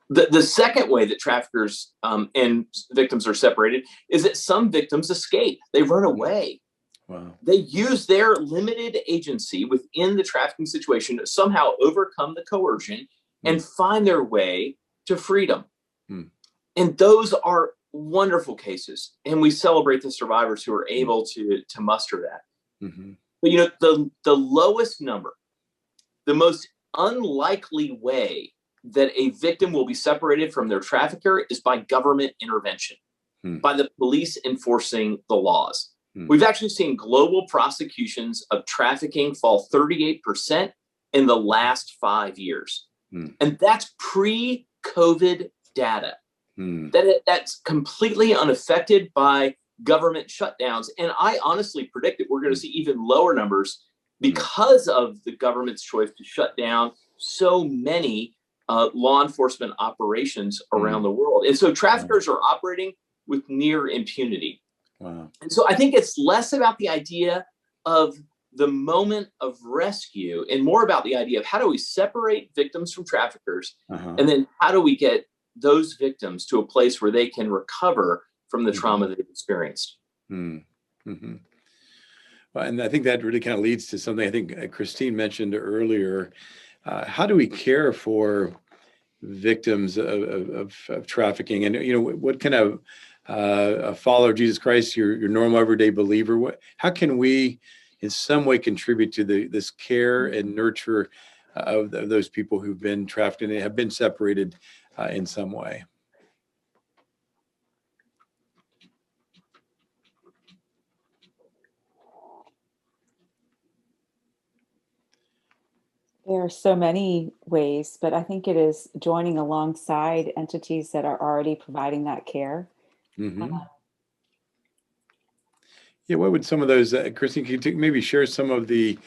The second way that traffickers and victims are separated is that some victims escape. They run away. Wow. They use their limited agency within the trafficking situation to somehow overcome the coercion and find their way to freedom. And those are wonderful cases. And we celebrate the survivors who are able to muster that. But you know, the lowest number, the most unlikely way that a victim will be separated from their trafficker is by government intervention, by the police enforcing the laws. We've actually seen global prosecutions of trafficking fall 38% in the last 5 years. And that's pre-COVID data. That's completely unaffected by government shutdowns. And I honestly predict that we're going to see even lower numbers because of the government's choice to shut down so many law enforcement operations around the world. And so traffickers are operating with near impunity. Wow. And so I think it's less about the idea of the moment of rescue and more about the idea of how do we separate victims from traffickers, and then how do we get those victims to a place where they can recover from the trauma they've experienced. Well, and I think that really kind of leads to something I think Christine mentioned earlier. How do we care for victims of trafficking? And, you know, what kind of a follower of Jesus Christ, your normal everyday believer, how can we in some way contribute to this care and nurture of those people who've been trafficked and have been separated in some way? There are so many ways, but I think it is joining alongside entities that are already providing that care. Yeah, what would some of those, Christine, can you maybe share some of the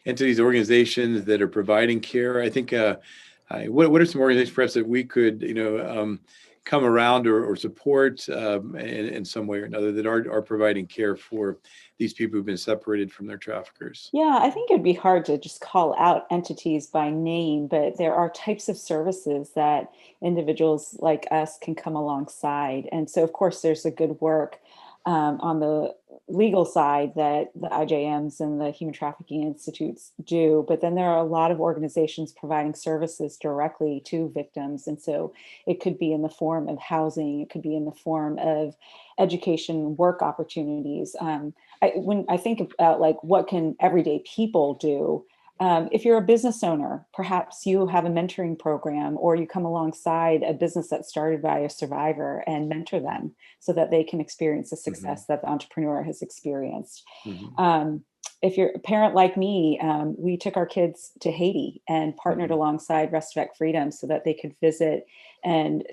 entities, organizations that are providing care? I think, what are some organizations perhaps that we could, you know, come around or support in some way or another that are providing care for these people who've been separated from their traffickers? Yeah, I think it'd be hard to just call out entities by name, but there are types of services that individuals like us can come alongside. And so, of course, there's a good work on the legal side that the IJMs and the Human Trafficking Institutes do, but then there are a lot of organizations providing services directly to victims. And so it could be in the form of housing, it could be in the form of education, work opportunities. When I think about like what can everyday people do, if you're a business owner, perhaps you have a mentoring program or you come alongside a business that's started by a survivor and mentor them so that they can experience the success that the entrepreneur has experienced. If you're a parent like me, we took our kids to Haiti and partnered alongside Restorac Freedom so that they could visit and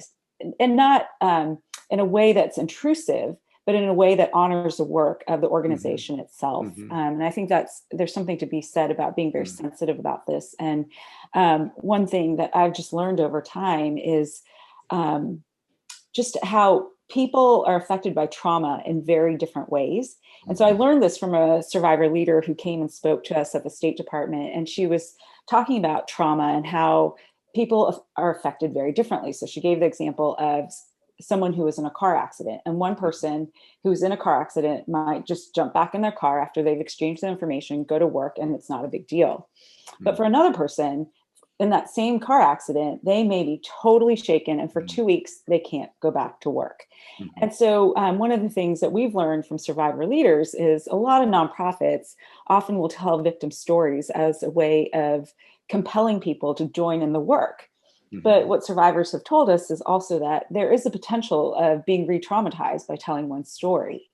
not in a way that's intrusive, but in a way that honors the work of the organization itself. And I think there's something to be said about being very sensitive about this. And one thing that I've just learned over time is just how people are affected by trauma in very different ways. And so I learned this from a survivor leader who came and spoke to us at the State Department. And she was talking about trauma and how people are affected very differently. So she gave the example of someone who was in a car accident, and one person who's in a car accident might just jump back in their car after they've exchanged the information, go to work, and it's not a big deal. But for another person in that same car accident, they may be totally shaken, and for 2 weeks, they can't go back to work. And so one of the things that we've learned from survivor leaders is a lot of nonprofits often will tell victim stories as a way of compelling people to join in the work. But what survivors have told us is also that there is a potential of being re-traumatized by telling one's story.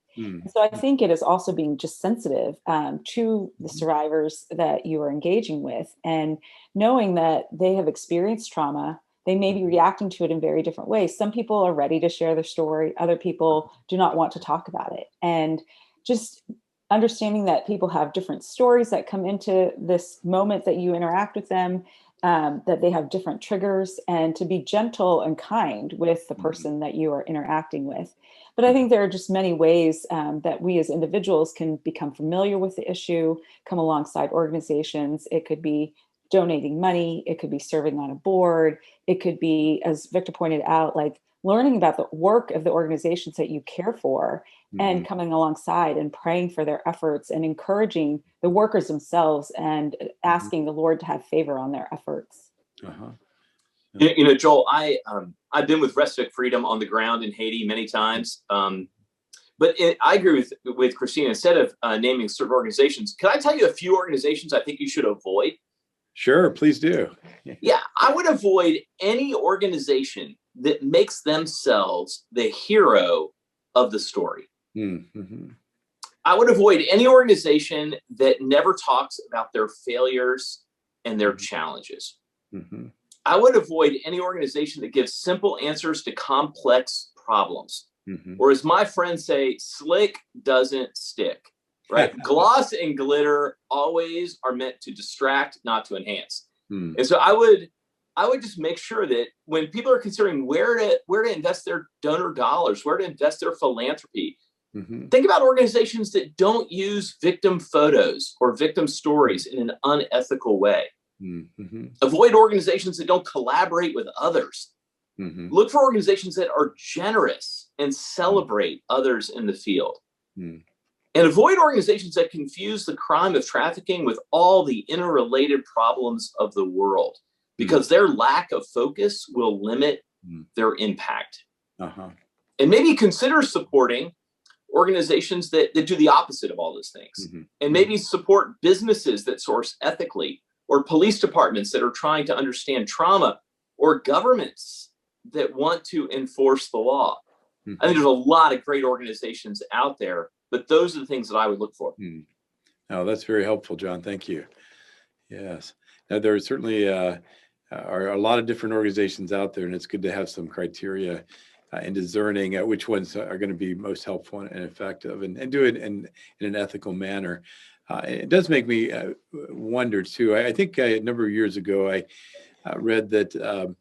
So I think it is also being just sensitive to the survivors that you are engaging with, and knowing that they have experienced trauma. They may be reacting to it in very different ways. Some people are ready to share their story. Other people do not want to talk about it. And just understanding that people have different stories that come into this moment that you interact with them, that they have different triggers, and to be gentle and kind with the person that you are interacting with. But I think there are just many ways that we as individuals can become familiar with the issue, come alongside organizations. It could be donating money. It could be serving on a board. It could be, as Victor pointed out, like learning about the work of the organizations that you care for and coming alongside and praying for their efforts and encouraging the workers themselves and asking the Lord to have favor on their efforts. You know, Joel, I've been with Respect Freedom on the ground in Haiti many times. But I agree with Christina. Instead of naming certain organizations, can I tell you a few organizations I think you should avoid? Sure, please do. Yeah, I would avoid any organization that makes themselves the hero of the story. I would avoid any organization that never talks about their failures and their challenges. I would avoid any organization that gives simple answers to complex problems. Or as my friends say, slick doesn't stick, right? Gloss and glitter always are meant to distract, not to enhance. And so I would just make sure that when people are considering where to invest their donor dollars, where to invest their philanthropy, think about organizations that don't use victim photos or victim stories in an unethical way. Avoid organizations that don't collaborate with others. Look for organizations that are generous and celebrate others in the field. And avoid organizations that confuse the crime of trafficking with all the interrelated problems of the world, because their lack of focus will limit their impact. And maybe consider supporting organizations that do the opposite of all those things. And maybe support businesses that source ethically, or police departments that are trying to understand trauma, or governments that want to enforce the law. I think there's a lot of great organizations out there, but those are the things that I would look for. Oh, that's very helpful, John. Thank you. Yes. Now, there certainly are a lot of different organizations out there, and it's good to have some criteria in discerning which ones are going to be most helpful and effective, and do it in an ethical manner. It does make me wonder, too. I think a number of years ago, I read that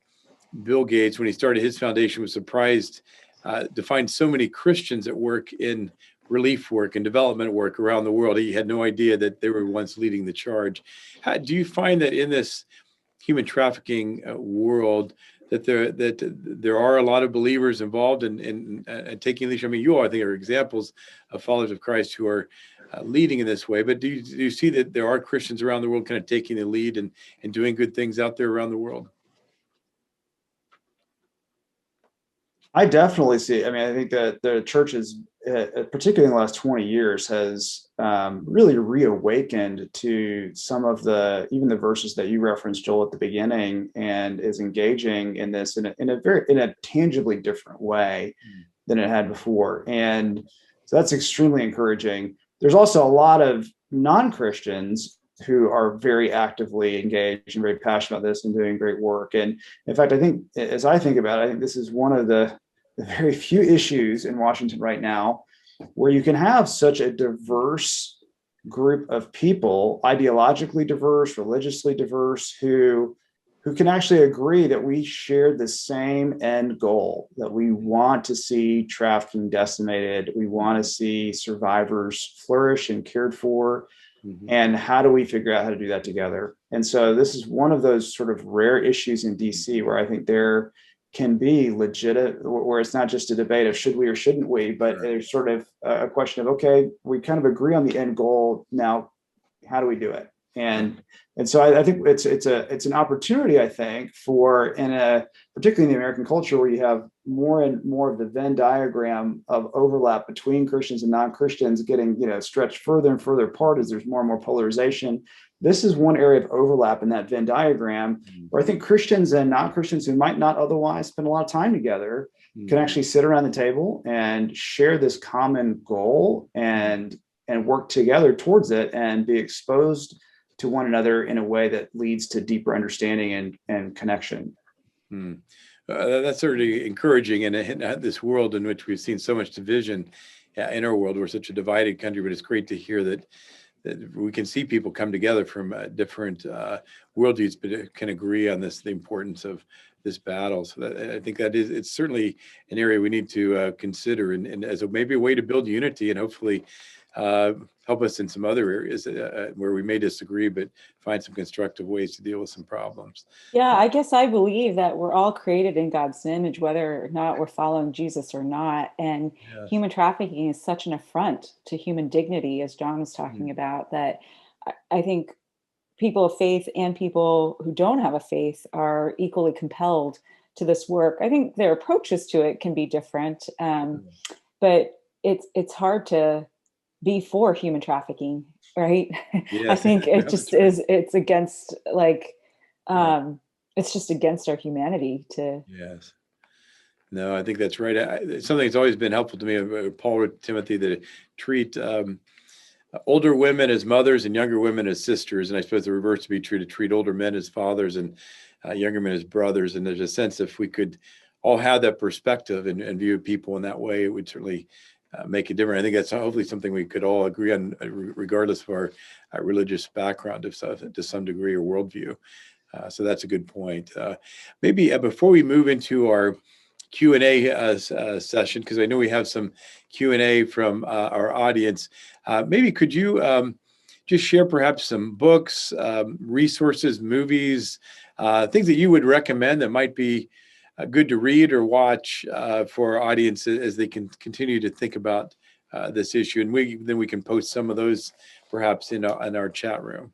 Bill Gates, when he started his foundation, was surprised to find so many Christians at work in relief work and development work around the world. He had no idea that they were ones leading the charge. Do you find that in this human trafficking world that there are a lot of believers involved in taking leadership? I mean, you all, I think, are examples of followers of Christ who are leading in this way. But do you see that there are Christians around the world kind of taking the lead and doing good things out there around the world? I definitely see. I mean, I think that the church is, particularly in the last 20 years, has really reawakened to some of even the verses that you referenced, Joel, at the beginning, and is engaging in this in a tangibly different way than it had before. And so that's extremely encouraging. There's also a lot of non-Christians who are very actively engaged and very passionate about this and doing great work. And in fact, I think, as I think about it, I think this is one of the very few issues in Washington right now where you can have such a diverse group of people, ideologically diverse, religiously diverse, who can actually agree that we share the same end goal, that we want to see trafficking decimated, we want to see survivors flourish and cared for. And how do we figure out how to do that together? And so this is one of those sort of rare issues in DC where I think there can be legit, where it's not just a debate of should we or shouldn't we, but there's sort of a question of, okay, we kind of agree on the end goal. Now, how do we do it? And so I think it's an opportunity, I think, for particularly in the American culture where you have more and more of the Venn diagram of overlap between Christians and non-Christians getting stretched further and further apart as there's more and more polarization. This is one area of overlap in that Venn diagram where I think Christians and non-Christians who might not otherwise spend a lot of time together can actually sit around the table and share this common goal and work together towards it and be exposed to one another in a way that leads to deeper understanding and connection. That's certainly encouraging in this world in which we've seen so much division in our world. We're such a divided country, but it's great to hear that we can see people come together from different worldviews, but can agree on the importance of this battle. So I think it's certainly an area we need to consider and as maybe a way to build unity and hopefully help us in some other areas where we may disagree, but find some constructive ways to deal with some problems. Yeah, I guess I believe that we're all created in God's image, whether or not we're following Jesus or not. And human trafficking is such an affront to human dignity, as John was talking about, that I think people of faith and people who don't have a faith are equally compelled to this work. I think their approaches to it can be different, but it's hard to be for human trafficking, right? Yes. I think it just is, it's against it's just against our humanity to. Yes. No, I think that's right. Something that's always been helpful to me, Paul wrote to Timothy, to treat older women as mothers and younger women as sisters. And I suppose the reverse would be true, to treat older men as fathers and younger men as brothers. And there's a sense if we could all have that perspective and view people in that way, it would certainly make a difference. I think that's hopefully something we could all agree on, regardless of our religious background to some degree or worldview. So that's a good point. Maybe before we move into our Q&A session, because I know we have some Q&A from our audience, maybe could you just share perhaps some books, resources, movies, things that you would recommend that might be good to read or watch for our audience as they can continue to think about this issue, and then we can post some of those perhaps in our chat room.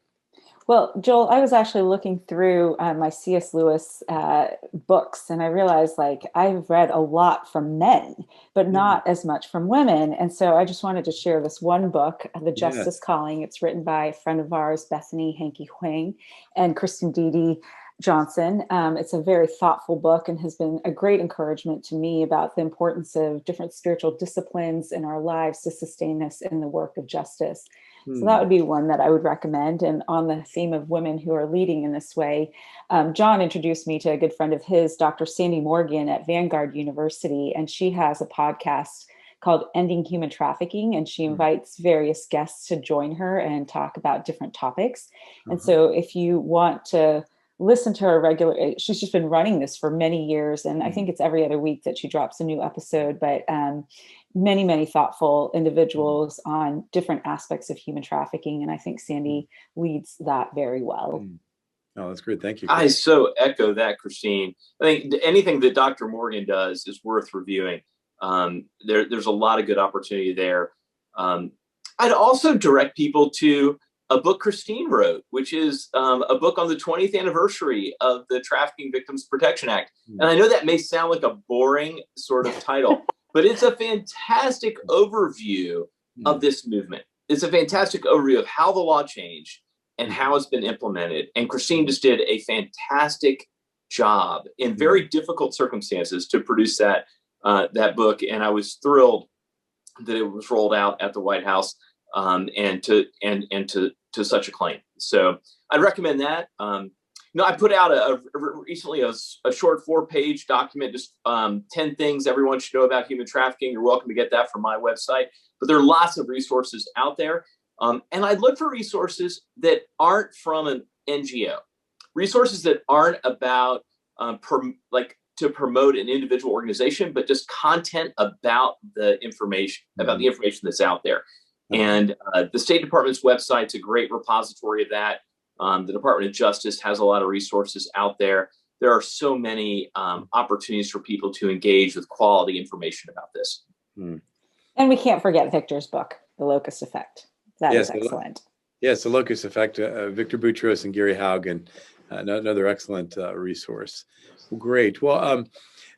Well, Joel, I was actually looking through my C.S. Lewis books, and I realized I've read a lot from men, but not as much from women. And so I just wanted to share this one book, The Justice Calling. It's written by a friend of ours, Bethany Hankey Huang, and Kristen Dede Johnson. It's a very thoughtful book and has been a great encouragement to me about the importance of different spiritual disciplines in our lives to sustain us in the work of justice. So that would be one that I would recommend. And on the theme of women who are leading in this way, John introduced me to a good friend of his, Dr. Sandy Morgan at Vanguard University, and she has a podcast called Ending Human Trafficking, and she invites various guests to join her and talk about different topics. And so if you want to listen to her regular, she's just been running this for many years, and I think it's every other week that she drops a new episode, but many, many thoughtful individuals on different aspects of human trafficking. And I think Sandy leads that very well. Oh, that's great. Thank you. I so echo that, Christine. I think anything that Dr. Morgan does is worth reviewing. There's a lot of good opportunity there. I'd also direct people to a book Christine wrote, which is a book on the 20th anniversary of the Trafficking Victims Protection Act. And I know that may sound like a boring sort of title, but it's a fantastic overview of this movement. It's a fantastic overview of how the law changed and how it's been implemented. And Christine just did a fantastic job in very difficult circumstances to produce that book. And I was thrilled that it was rolled out at the White House and to such acclaim. So I'd recommend that. I put out recently a short 4-page document, just 10 things everyone should know about human trafficking. You're welcome to get that from my website, but there are lots of resources out there. And I'd look for resources that aren't from an NGO, resources that aren't about to promote an individual organization, but just content about the information that's out there. And the State Department's website's a great repository of that. The Department of Justice has a lot of resources out there. There are so many opportunities for people to engage with quality information about this. And we can't forget Victor's book, The Locust Effect. That is excellent. Yes, the locus effect, Victor Boutros and Gary Haugen, another excellent resource. Well, great. Well,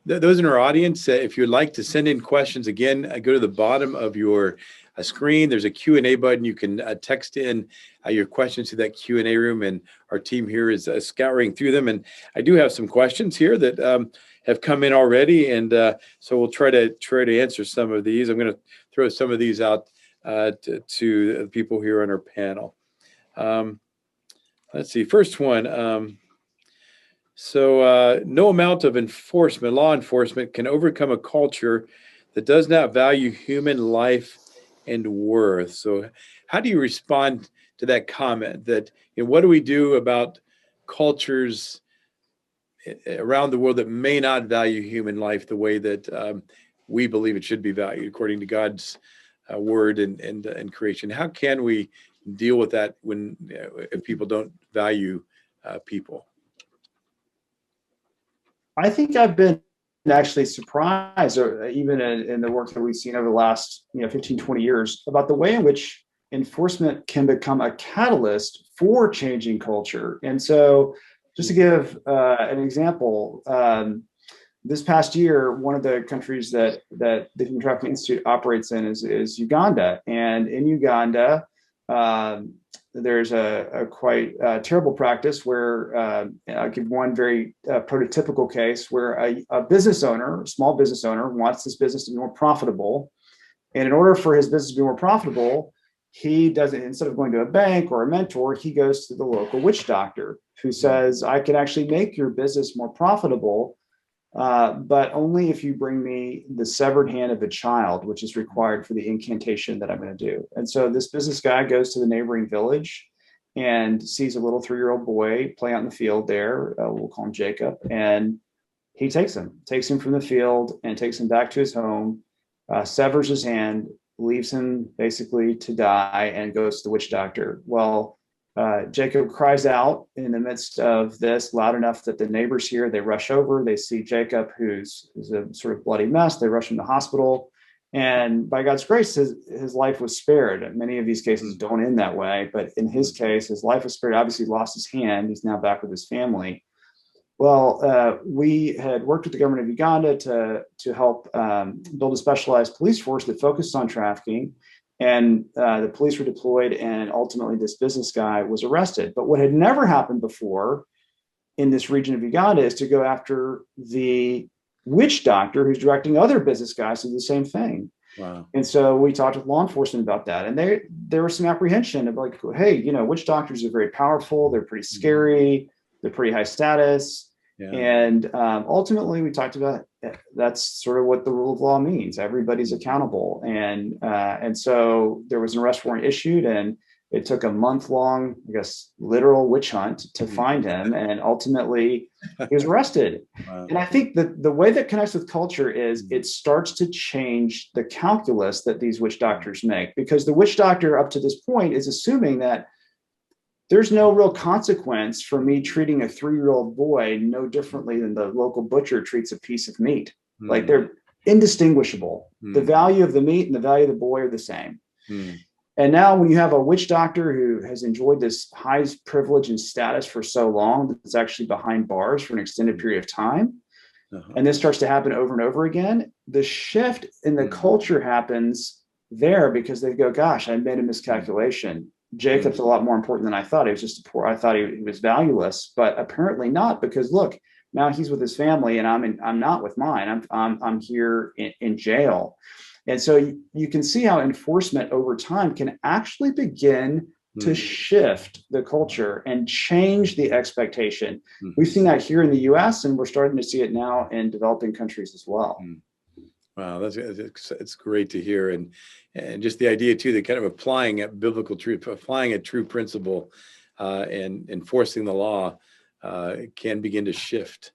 those in our audience, if you'd like to send in questions, again, go to the bottom of your screen. There's a Q&A button. You can text in your questions to that Q&A room, and our team here is scouring through them. And I do have some questions here that have come in already, and so we'll try to answer some of these. I'm going to throw some of these out to the people here on our panel. Let's see. First one. So no amount of law enforcement can overcome a culture that does not value human life and worth. So how do you respond to that comment that, what do we do about cultures around the world that may not value human life the way that we believe it should be valued according to God's word and creation? How can we deal with that when if people don't value people? I think I've been actually surprised, or even in the work that we've seen over the last 15, 20 years, about the way in which enforcement can become a catalyst for changing culture. And so just to give an example, this past year, one of the countries that the Human Trafficking Institute operates in is Uganda. And in Uganda, there's a quite terrible practice where I'll give one very prototypical case where a business owner, a small business owner, wants his business to be more profitable. And in order for his business to be more profitable, he doesn't, instead of going to a bank or a mentor, he goes to the local witch doctor who says, I can actually make your business more profitable, but only if you bring me the severed hand of a child, which is required for the incantation that I'm going to do. And so this business guy goes to the neighboring village and sees a little 3-year-old boy play out in the field there. We'll call him Jacob. And he takes him from the field and takes him back to his home, severs his hand, leaves him basically to die, and goes to the witch doctor. Well, Jacob cries out in the midst of this loud enough that the neighbors hear. They rush over. They see Jacob, who's a sort of bloody mess. They rush him to hospital. And by God's grace, his life was spared. Many of these cases don't end that way. But in his case, his life was spared. Obviously, he lost his hand. He's now back with his family. Well, we had worked with the government of Uganda to help build a specialized police force that focused on trafficking. And the police were deployed, and ultimately this business guy was arrested. But what had never happened before in this region of Uganda is to go after the witch doctor who's directing other business guys to do the same thing. Wow. And so we talked with law enforcement about that, and there was some apprehension of like, hey, witch doctors are very powerful. They're pretty scary. They're pretty high status. Yeah. And ultimately, we talked about that's sort of what the rule of law means. Everybody's accountable. And so there was an arrest warrant issued, and it took a month-long, I guess, literal witch hunt to find him. And ultimately, he was arrested. Wow. And I think that the way that connects with culture is it starts to change the calculus that these witch doctors make, because the witch doctor up to this point is assuming that there's no real consequence for me treating a 3-year-old boy no differently than the local butcher treats a piece of meat. Like, they're indistinguishable. The value of the meat and the value of the boy are the same. And now when you have a witch doctor who has enjoyed this high privilege and status for so long that's actually behind bars for an extended period of time, and this starts to happen over and over again, the shift in the culture happens there, because they go, gosh, I made a miscalculation. Jacob's a lot more important than I thought. He was just I thought he was valueless, but apparently not, because look, now he's with his family and I'm not with mine. I'm here in jail. And so you can see how enforcement over time can actually begin to shift the culture and change the expectation. We've seen that here in the US, and we're starting to see it now in developing countries as well. Wow, it's great to hear, and just the idea too that kind of applying a biblical truth, applying a true principle, and enforcing the law can begin to shift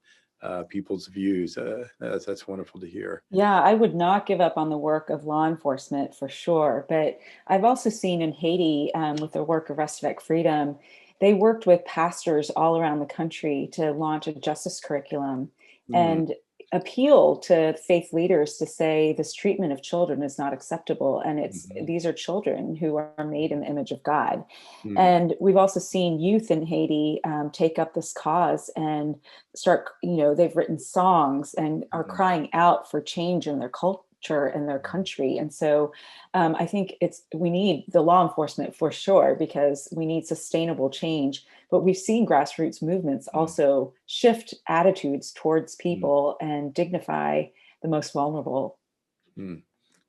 people's views. That's wonderful to hear. Yeah, I would not give up on the work of law enforcement for sure, but I've also seen in Haiti with the work of Restorative Freedom, they worked with pastors all around the country to launch a justice curriculum, and appeal to faith leaders to say this treatment of children is not acceptable, and these are children who are made in the image of God. And we've also seen youth in Haiti take up this cause and start, they've written songs and are crying out for change in their culture and their country. And so I think we need the law enforcement for sure, because we need sustainable change. But we've seen grassroots movements also shift attitudes towards people and dignify the most vulnerable.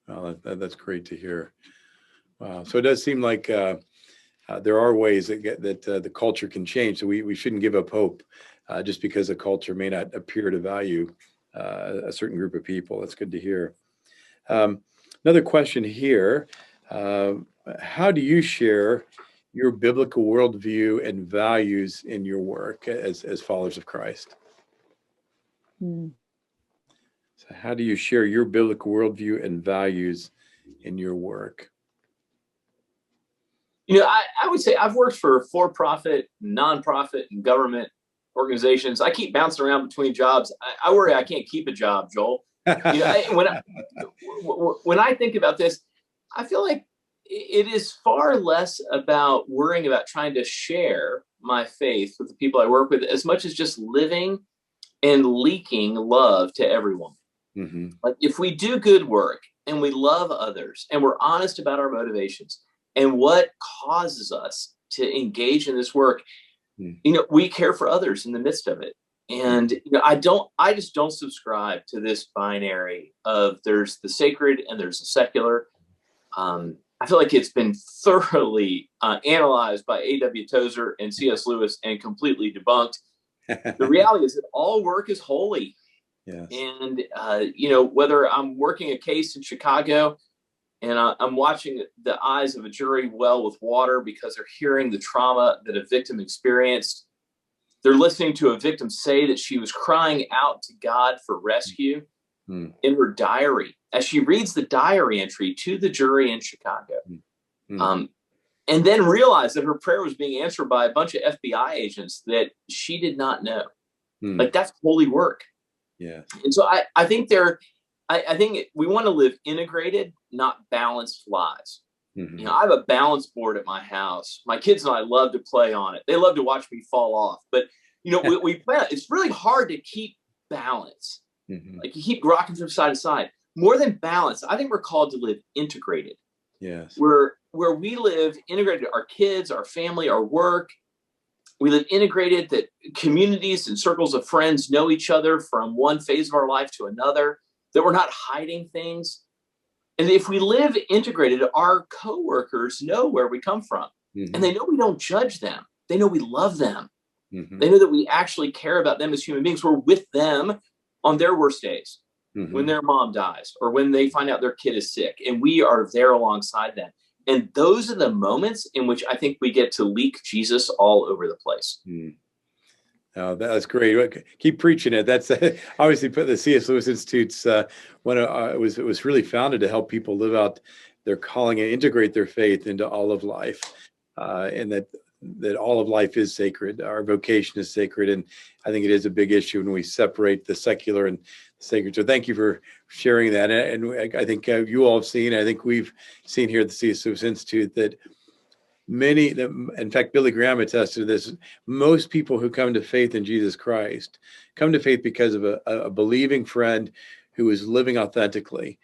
Well, that's great to hear. Wow. So it does seem like there are ways that the culture can change. So we shouldn't give up hope just because a culture may not appear to value a certain group of people. That's good to hear. Another question here. How do you share your biblical worldview and values in your work as followers of Christ? So how do you share your biblical worldview and values in your work? I would say I've worked for for-profit, nonprofit, and government organizations. I keep bouncing around between jobs. I worry I can't keep a job, Joel. When I think about this, I feel like it is far less about worrying about trying to share my faith with the people I work with, as much as just living and leaking love to everyone. Like, if we do good work and we love others and we're honest about our motivations and what causes us to engage in this work, we care for others in the midst of it. And I just don't subscribe to this binary of there's the sacred and there's the secular. I feel like it's been thoroughly analyzed by A.W. Tozer and C.S. Lewis and completely debunked. The reality is that all work is holy. Yes. And, whether I'm working a case in Chicago and I'm watching the eyes of a jury well with water because they're hearing the trauma that a victim experienced, they're listening to a victim say that she was crying out to God for rescue in her diary, as she reads the diary entry to the jury in Chicago. And then realize that her prayer was being answered by a bunch of FBI agents that she did not know. Like, that's holy work. Yeah. And so I think I think we want to live integrated, not balanced lives. I have a balance board at my house. My kids and I love to play on it. They love to watch me fall off. But, we play. It's really hard to keep balance. Like, you keep rocking from side to side. More than balance, I think we're called to live integrated. Yes. Where we live integrated, our kids, our family, our work. We live integrated, that communities and circles of friends know each other from one phase of our life to another, that we're not hiding things. And if we live integrated, our coworkers know where we come from, and they know we don't judge them. They know we love them. They know that we actually care about them as human beings. We're with them on their worst days, when their mom dies or when they find out their kid is sick, and we are there alongside them. And those are the moments in which I think we get to leak Jesus all over the place. Oh, that's great. Keep preaching it. That's obviously the C.S. Lewis Institute's it was really founded to help people live out their calling and integrate their faith into all of life, and that all of life is sacred. Our vocation is sacred, and I think it is a big issue when we separate the secular and the sacred. So thank you for sharing that. And I think you all have seen. I think we've seen here at the C.S. Lewis Institute that in fact, Billy Graham attested to this. Most people who come to faith in Jesus Christ come to faith because of a believing friend who is living authentically.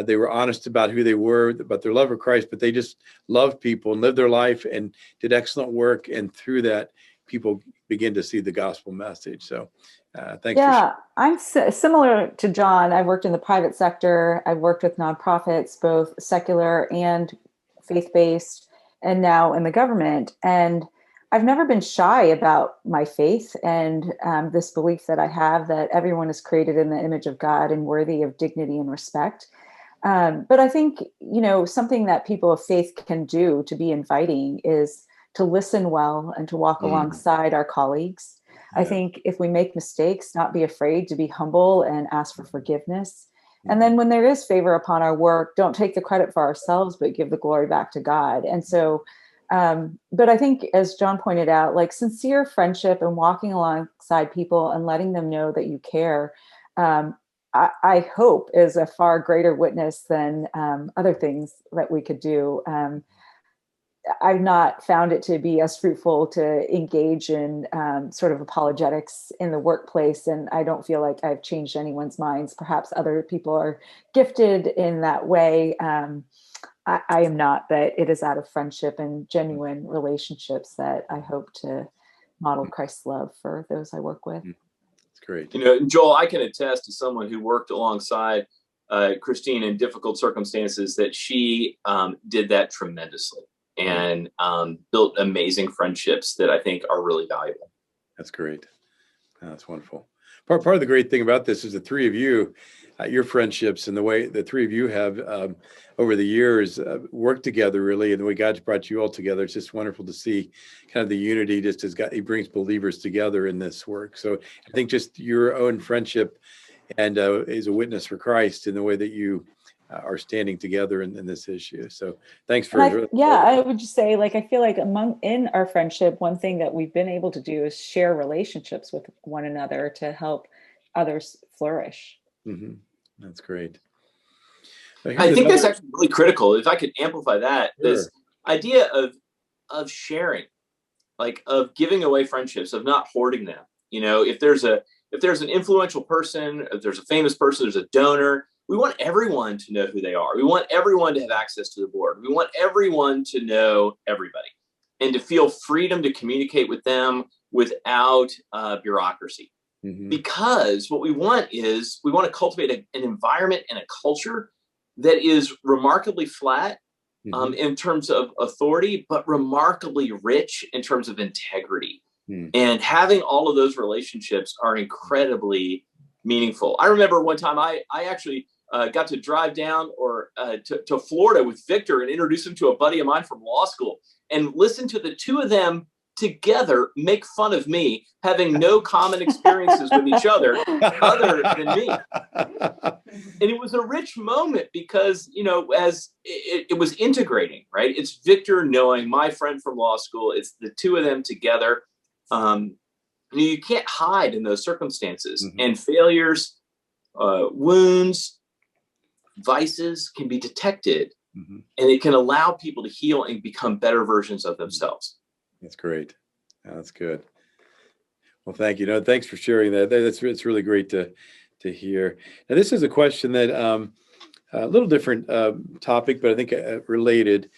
They were honest about who they were, about their love for Christ, but they just loved people and lived their life and did excellent work. And through that, people begin to see the gospel message. So thanks. Yeah, I'm similar to John. I've worked in the private sector. I've worked with nonprofits, both secular and faith-based, and now in the government. And I've never been shy about my faith and this belief that I have that everyone is created in the image of God and worthy of dignity and respect. But I think, something that people of faith can do to be inviting is to listen well and to walk alongside our colleagues. Yeah. I think if we make mistakes, not be afraid to be humble and ask for forgiveness. And then when there is favor upon our work, don't take the credit for ourselves, but give the glory back to God. And so, but I think, as John pointed out, like sincere friendship and walking alongside people and letting them know that you care I hope is a far greater witness than other things that we could do. I've not found it to be as fruitful to engage in sort of apologetics in the workplace, and I don't feel like I've changed anyone's minds. Perhaps other people are gifted in that way. I am not, but it is out of friendship and genuine relationships that I hope to model Christ's love for those I work with. That's great. You know, Joel, I can attest to someone who worked alongside Christine in difficult circumstances that she did that tremendously and built amazing friendships that I think are really valuable. That's great. That's wonderful. Part of the great thing about this is the three of you, your friendships and the way the three of you have over the years worked together really, and the way God's brought you all together. It's just wonderful to see kind of the unity just as God, he brings believers together in this work. So I think just your own friendship and is a witness for Christ in the way that you are standing together in this issue. So thanks for I would just say, like, I feel like in our friendship, one thing that we've been able to do is share relationships with one another to help others flourish. Mm-hmm. That's great. I think that's actually really critical. If I could amplify that, sure. This idea of sharing, like of giving away friendships, of not hoarding them. You know, if there's an influential person, if there's a famous person, there's a donor, we want everyone to know who they are. We want everyone to have access to the board. We want everyone to know everybody and to feel freedom to communicate with them without bureaucracy. Mm-hmm. Because what we want is we want to cultivate an environment and a culture that is remarkably flat in terms of authority, but remarkably rich in terms of integrity. And having all of those relationships are incredibly meaningful. I remember one time I actually got to drive down to Florida with Victor and introduce him to a buddy of mine from law school and listen to the two of them together make fun of me having no common experiences with each other than me. And it was a rich moment because, you know, as it was integrating, right? It's Victor knowing my friend from law school. It's the two of them together. You can't hide in those circumstances. Mm-hmm. And failures, wounds, vices can be detected, and it can allow people to heal and become better versions of themselves. That's great. That's good. Well, thank you. No, thanks for sharing that. It's really great to hear. Now, this is a question that a little different topic, but I think related.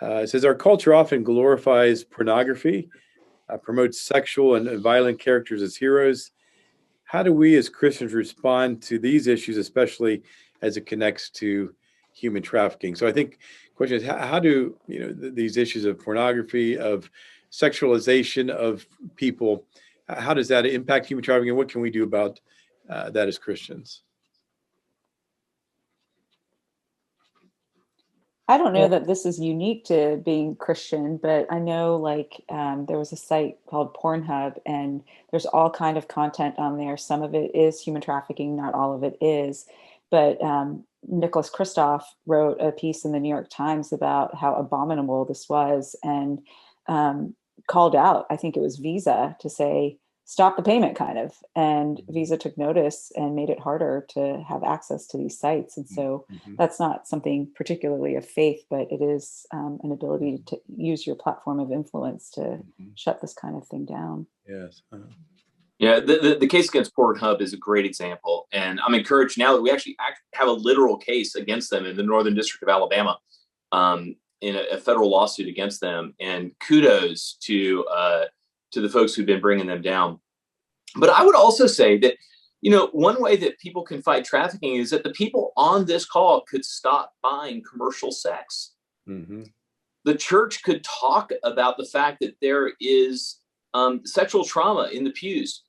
It says, our culture often glorifies pornography, promotes sexual and violent characters as heroes. How do we as Christians respond to these issues, especially as it connects to human trafficking? So I think the question is, how do these issues of pornography, of sexualization of people, how does that impact human trafficking, and what can we do about that as Christians? I don't know that this is unique to being Christian, but I know there was a site called Pornhub, and there's all kind of content on there. Some of it is human trafficking, not all of it is. But Nicholas Kristof wrote a piece in the New York Times about how abominable this was, and called out, I think it was Visa, to say, stop the payment, kind of. And Visa took notice and made it harder to have access to these sites. And so that's not something particularly of faith, but it is an ability to use your platform of influence to shut this kind of thing down. Yes. Yeah, the case against Pornhub is a great example. And I'm encouraged now that we actually have a literal case against them in the Northern District of Alabama, in a federal lawsuit against them. And kudos to the folks who've been bringing them down. But I would also say that, one way that people can fight trafficking is that the people on this call could stop buying commercial sex. Mm-hmm. The church could talk about the fact that there is sexual trauma in the pews,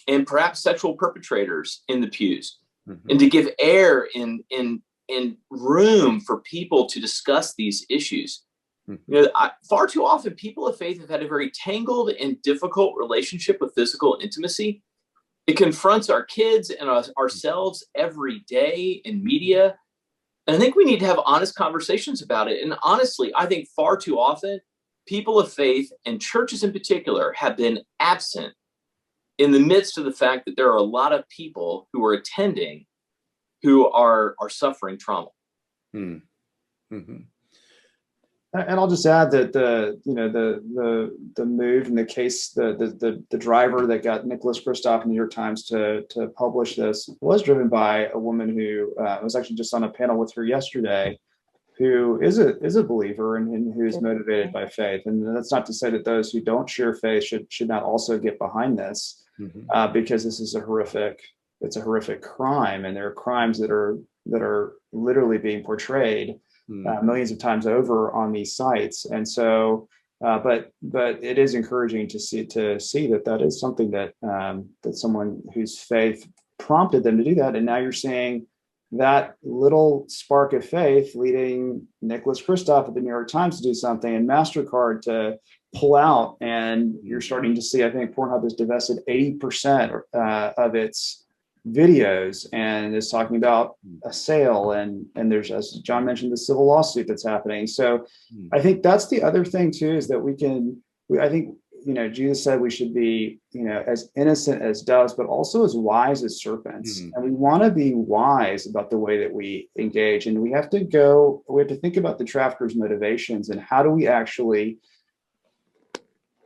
and perhaps sexual perpetrators in the pews, and to give air and room for people to discuss these issues. Far too often, people of faith have had a very tangled and difficult relationship with physical intimacy. It confronts our kids and ourselves every day in media. And I think we need to have honest conversations about it. And honestly, I think far too often, people of faith and churches in particular have been absent in the midst of the fact that there are a lot of people who are attending who are suffering trauma. Mm-hmm. And I'll just add that the move in the case, the driver that got Nicholas Kristof in the New York Times to publish this was driven by a woman who was actually just on a panel with her yesterday, who is a believer and who is motivated by faith. And that's not to say that those who don't share faith should not also get behind this, because this is a horrific crime, and there are crimes that are literally being portrayed millions of times over on these sites. And so, but it is encouraging to see that is something that that someone whose faith prompted them to do that. And now you're seeing that little spark of faith leading Nicholas Kristof at the New York Times to do something, and MasterCard to pull out. And you're starting to see, I think Pornhub has divested 80% of its videos and is talking about a sale, and there's, as John mentioned, the civil lawsuit that's happening. So I think that's the other thing too, is that I think Jesus said we should be as innocent as doves, but also as wise as serpents. And we want to be wise about the way that we engage, and we have to think about the traffickers' motivations and how do we actually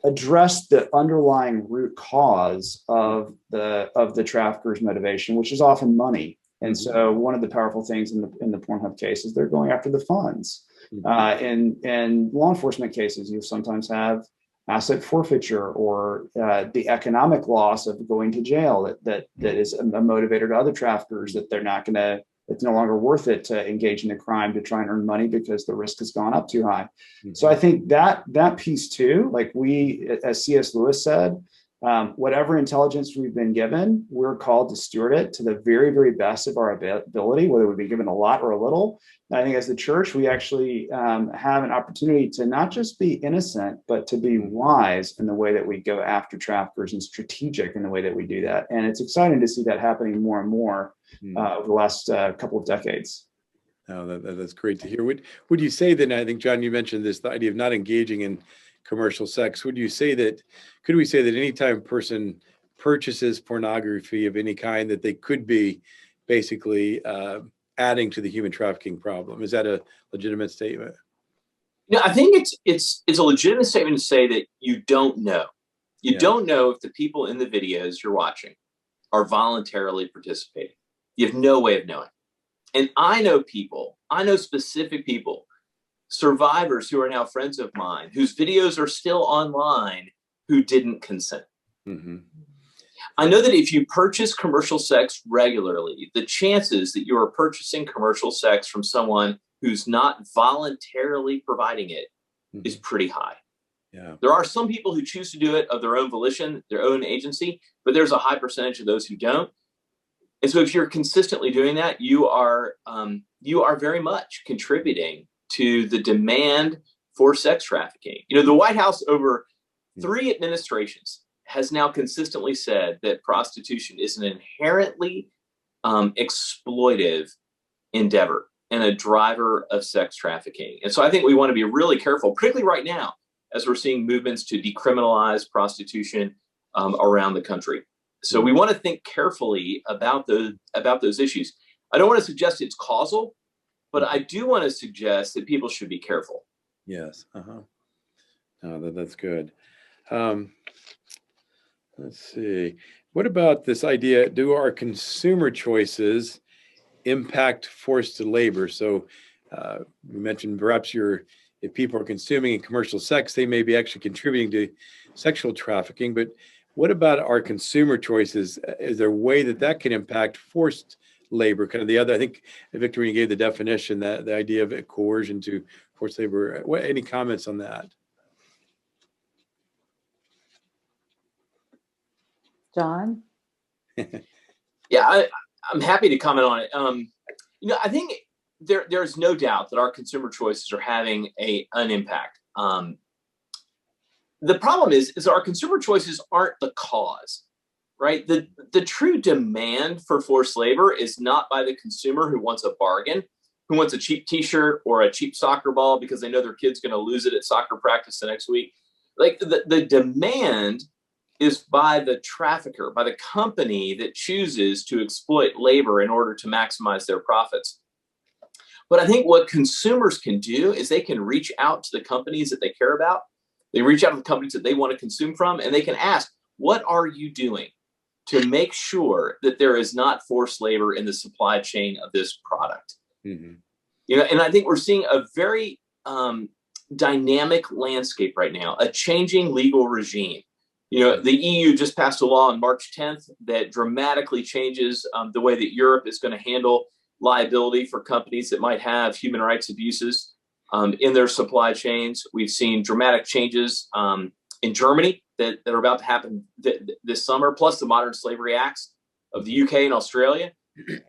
address the underlying root cause of the trafficker's motivation, which is often money. And so one of the powerful things in the Pornhub case is they're going after the funds. In law enforcement cases, you sometimes have asset forfeiture or the economic loss of going to jail that is a motivator to other traffickers, that it's no longer worth it to engage in a crime to try and earn money because the risk has gone up too high. So I think that piece too, like we, as C.S. Lewis said, whatever intelligence we've been given, we're called to steward it to the very, very best of our ability, whether we've been given a lot or a little. And I think as the church, we actually have an opportunity to not just be innocent, but to be wise in the way that we go after traffickers and strategic in the way that we do that. And it's exciting to see that happening more and more over the last couple of decades. Oh, that's great to hear. Would you say that, I think, John, you mentioned this, the idea of not engaging in commercial sex. Could we say that anytime a person purchases pornography of any kind, that they could be basically adding to the human trafficking problem? Is that a legitimate statement? No, I think it's a legitimate statement to say that you don't know. You don't know if the people in the videos you're watching are voluntarily participating. You have no way of knowing. And I know specific people, survivors who are now friends of mine, whose videos are still online, who didn't consent. I know that if you purchase commercial sex regularly, the chances that you are purchasing commercial sex from someone who's not voluntarily providing it is pretty high. Yeah. There are some people who choose to do it of their own volition, their own agency, but there's a high percentage of those who don't. And so if you're consistently doing that, you are very much contributing to the demand for sex trafficking. The White House over 3 administrations has now consistently said that prostitution is an inherently exploitive endeavor and a driver of sex trafficking. And so I think we want to be really careful, particularly right now, as we're seeing movements to decriminalize prostitution around the country. So we want to think carefully about those issues. I don't want to suggest it's causal, but I do want to suggest that people should be careful. Yes. No, that's good. Let's see. What about this idea? Do our consumer choices impact forced labor? So we mentioned perhaps if people are consuming commercial sex, they may be actually contributing to sexual trafficking. But what about our consumer choices? Is there a way that can impact forced labor? Kind of the other, I think, Victor, when you gave the definition, that the idea of coercion to forced labor. Any comments on that? John? Yeah, I'm happy to comment on it. I think there's no doubt that our consumer choices are having an impact. The problem is our consumer choices aren't the cause, right? The true demand for forced labor is not by the consumer who wants a bargain, who wants a cheap t-shirt or a cheap soccer ball because they know their kid's going to lose it at soccer practice the next week. Like the demand is by the trafficker, by the company that chooses to exploit labor in order to maximize their profits. But I think what consumers can do is they can reach out to the companies that they care about. They reach out to the companies that they want to consume from, and they can ask, what are you doing to make sure that there is not forced labor in the supply chain of this product? Mm-hmm. You know, and I think we're seeing a very dynamic landscape right now, a changing legal regime. You know, the EU just passed a law on March 10th that dramatically changes the way that Europe is going to handle liability for companies that might have human rights abuses in their supply chains. We've seen dramatic changes in Germany that are about to happen this summer, plus the Modern Slavery Acts of the UK and Australia.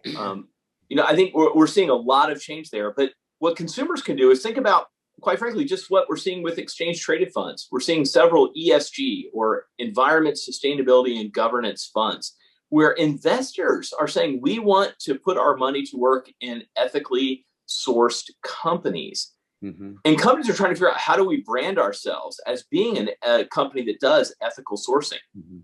You know, I think we're seeing a lot of change there. But what consumers can do is think about, quite frankly, just what we're seeing with exchange traded funds. We're seeing several ESG, or environment, sustainability, and governance funds, where investors are saying, we want to put our money to work in ethically sourced companies. Mm-hmm. And companies are trying to figure out, how do we brand ourselves as being a company that does ethical sourcing? Mm-hmm.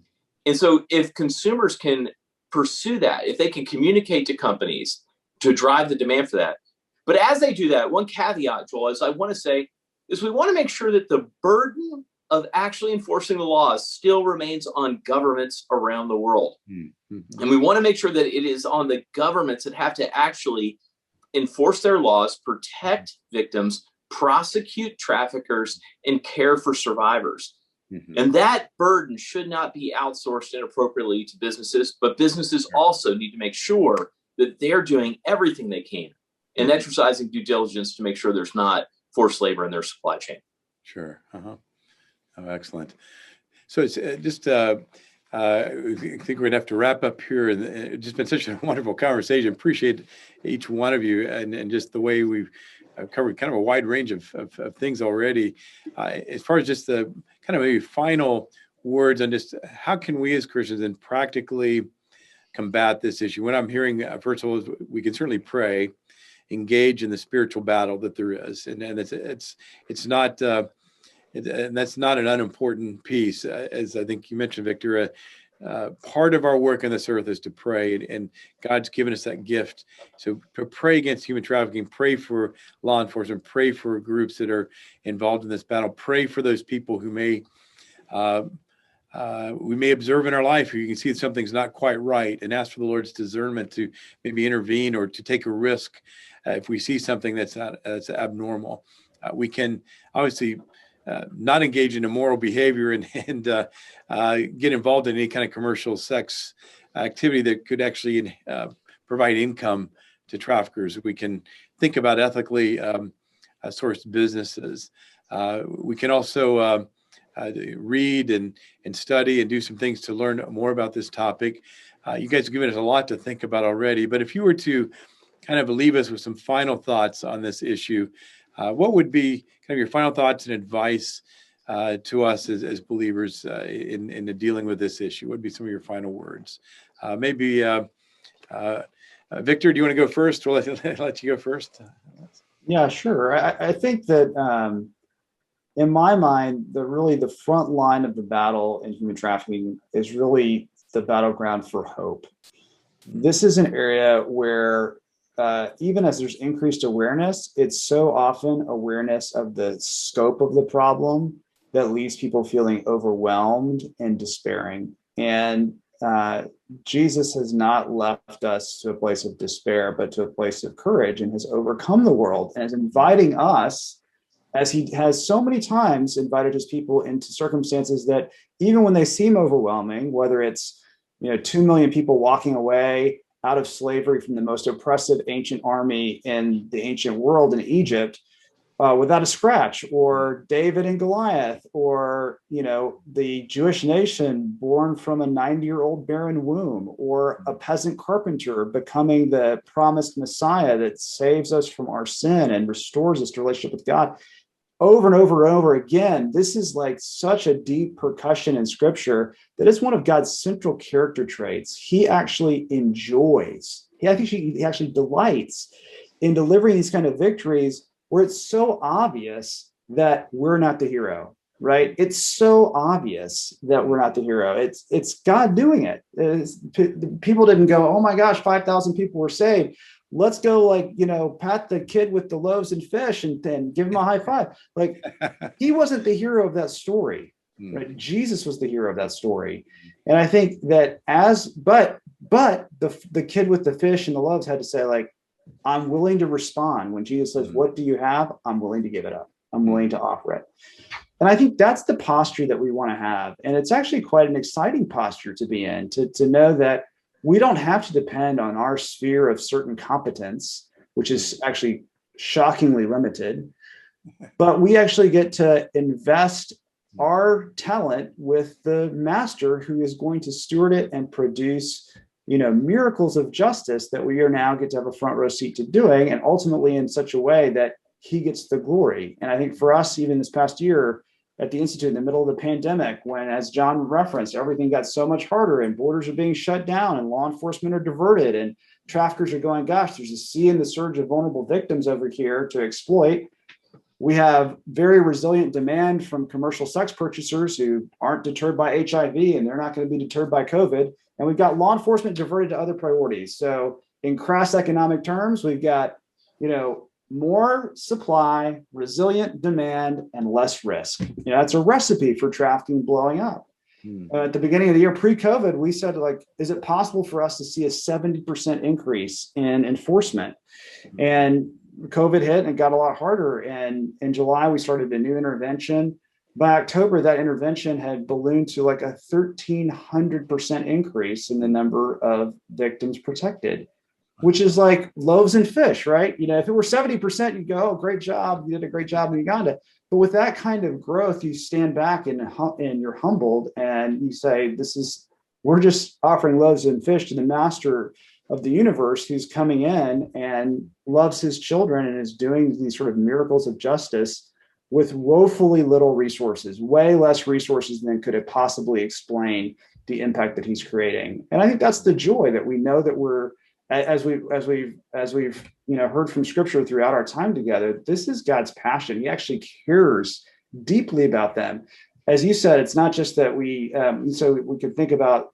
And so if consumers can pursue that, if they can communicate to companies to drive the demand for that. But as they do that, one caveat, Joel, is I want to say is we want to make sure that the burden of actually enforcing the laws still remains on governments around the world. Mm-hmm. And we want to make sure that it is on the governments that have to actually enforce their laws, protect victims, prosecute traffickers, and care for survivors. Mm-hmm. And that burden should not be outsourced inappropriately to businesses, but businesses also need to make sure that they're doing everything they can and exercising due diligence to make sure there's not forced labor in their supply chain. Sure. Uh-huh. Oh, excellent. So it's I think we're going to have to wrap up here. And it's just been such a wonderful conversation. Appreciate each one of you and just the way we've covered kind of a wide range of things already. As far as just the kind of maybe final words on just how can we as Christians then practically combat this issue? What I'm hearing, first of all, is we can certainly pray, engage in the spiritual battle that there is. And it's not... and that's not an unimportant piece, as I think you mentioned, Victor. Part of our work on this earth is to pray, and God's given us that gift. So to pray against human trafficking, pray for law enforcement, pray for groups that are involved in this battle, pray for those people who we may observe in our life, who you can see that something's not quite right, and ask for the Lord's discernment to maybe intervene or to take a risk if we see something that's abnormal. We can obviously not engage in immoral behavior and get involved in any kind of commercial sex activity that could actually provide income to traffickers. We can think about ethically sourced businesses. We can also read and study and do some things to learn more about this topic. You guys have given us a lot to think about already, but if you were to kind of leave us with some final thoughts on this issue, what would be kind of your final thoughts and advice to us as believers in dealing with this issue? What would be some of your final words? Maybe, Victor, do you want to go first, or let you go first? Yeah, sure. I think that in my mind, the front line of the battle in human trafficking is really the battleground for hope. This is an area where even as there's increased awareness, it's so often awareness of the scope of the problem that leaves people feeling overwhelmed and despairing. And Jesus has not left us to a place of despair, but to a place of courage, and has overcome the world and is inviting us, as he has so many times invited his people, into circumstances that even when they seem overwhelming, whether it's 2 million people walking away out of slavery from the most oppressive ancient army in the ancient world in Egypt, without a scratch, or David and Goliath, or the Jewish nation born from a 90-year-old barren womb, or a peasant carpenter becoming the promised Messiah that saves us from our sin and restores us to relationship with God. Over and over and over again, this is like such a deep percussion in Scripture that it's one of God's central character traits. He actually enjoys, he actually delights in delivering these kind of victories where it's so obvious that we're not the hero, right? It's so obvious that we're not the hero. It's God doing it. People didn't go, oh my gosh, 5,000 people were saved. Let's go, like, pat the kid with the loaves and fish and then give him a high five. Like, he wasn't the hero of that story, right? Jesus was the hero of that story. And I think that but the kid with the fish and the loaves had to say, like, I'm willing to respond. When Jesus says, what do you have? I'm willing to give it up. I'm willing to offer it. And I think that's the posture that we want to have. And it's actually quite an exciting posture to be in, to know that we don't have to depend on our sphere of certain competence, which is actually shockingly limited, but we actually get to invest our talent with the master who is going to steward it and produce, miracles of justice that we are now get to have a front row seat to doing, and ultimately in such a way that he gets the glory. And I think for us, even this past year at the Institute, in the middle of the pandemic, when, as John referenced, everything got so much harder and borders are being shut down and law enforcement are diverted and traffickers are going, gosh, there's a sea in the surge of vulnerable victims over here to exploit. We have very resilient demand from commercial sex purchasers who aren't deterred by HIV, and they're not going to be deterred by COVID. And we've got law enforcement diverted to other priorities. So in crass economic terms, we've got, more supply, resilient demand, and less risk. It's a recipe for trafficking blowing up. At the beginning of the year, pre-COVID, we said, like, is it possible for us to see a 70% increase in enforcement? And COVID hit and it got a lot harder. And in July, we started a new intervention. By October, that intervention had ballooned to like a 1,300% increase in the number of victims protected, which is like loaves and fish, right? If it were 70%, you'd go, oh, great job. You did a great job in Uganda. But with that kind of growth, you stand back and you're humbled and you say, we're just offering loaves and fish to the master of the universe who's coming in and loves his children and is doing these sort of miracles of justice with woefully little resources, way less resources than could have possibly explained the impact that he's creating. And I think that's the joy, that we know that we're, as we've heard from scripture throughout our time together, this is God's passion. He actually cares deeply about them. As you said, it's not just that so we could think about